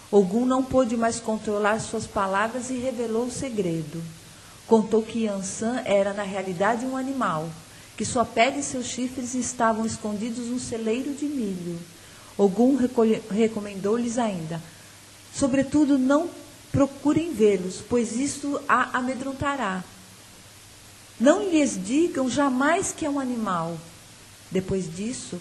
Ogum não pôde mais controlar suas palavras e revelou o segredo. Contou que Yansan era, na realidade, um animal, que sua pele e seus chifres estavam escondidos num celeiro de milho. Ogum recomendou-lhes ainda: sobretudo, não procurem vê-los, pois isto a amedrontará. Não lhes digam jamais que é um animal. Depois disso,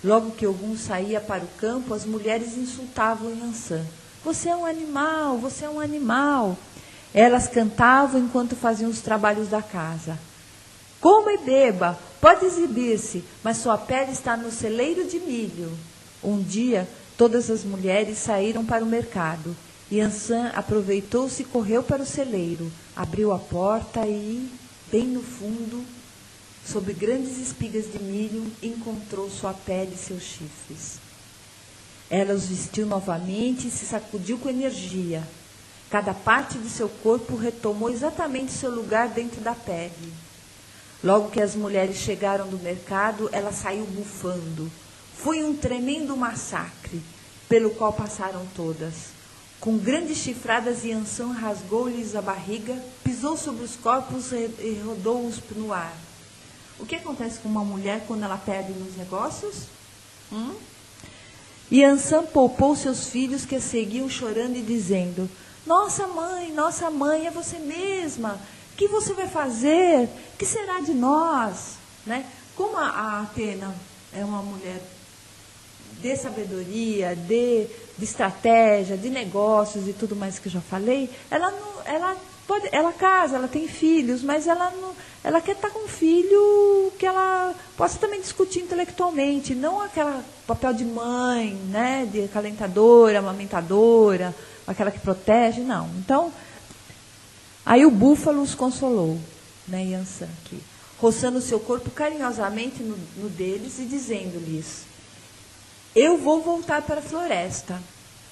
logo que Ogum saía para o campo, as mulheres insultavam Yansan. Você é um animal, você é um animal. Elas cantavam enquanto faziam os trabalhos da casa. Coma e beba, pode exibir-se, mas sua pele está no celeiro de milho. Um dia, todas as mulheres saíram para o mercado. Yansan aproveitou-se e correu para o celeiro. Abriu a porta e, bem no fundo, sob grandes espigas de milho, encontrou sua pele e seus chifres. Ela os vestiu novamente e se sacudiu com energia. Cada parte de seu corpo retomou exatamente seu lugar dentro da pele. Logo que as mulheres chegaram do mercado, ela saiu bufando. Foi um tremendo massacre, pelo qual passaram todas. Com grandes chifradas, Yansan rasgou-lhes a barriga, pisou sobre os corpos e rodou-os no ar. O que acontece com uma mulher quando ela perde nos negócios? Yansan poupou seus filhos, que seguiam chorando e dizendo: nossa mãe, é você mesma. O que você vai fazer? O que será de nós? Né? Como a Atena é uma mulher de sabedoria, de estratégia, de negócios e tudo mais que eu já falei, ela casa, ela tem filhos, mas ela quer estar com um filho que ela possa também discutir intelectualmente, não aquele papel de mãe, né, de acalentadora, amamentadora, aquela que protege, não. Então, aí o búfalo os consolou, né, Yansan, aqui, roçando o seu corpo carinhosamente no deles e dizendo-lhes: eu vou voltar para a floresta.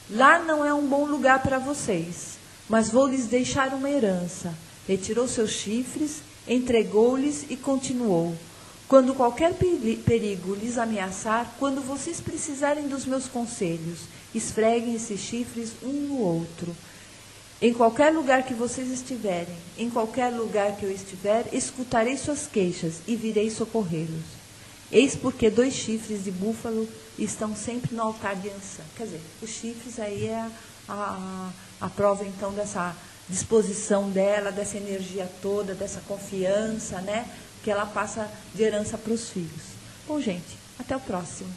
Lá não é um bom lugar para vocês, mas vou lhes deixar uma herança. Retirou seus chifres, entregou-lhes e continuou: quando qualquer perigo lhes ameaçar, quando vocês precisarem dos meus conselhos, esfreguem esses chifres um no outro. Em qualquer lugar que vocês estiverem, em qualquer lugar que eu estiver, escutarei suas queixas e virei socorrê-los. Eis porque 2 chifres de búfalo estão sempre no altar de Yansan. Quer dizer, os chifres aí é a prova, então, dessa disposição dela, dessa energia toda, dessa confiança, né, que ela passa de herança para os filhos. Bom, gente, até o próximo.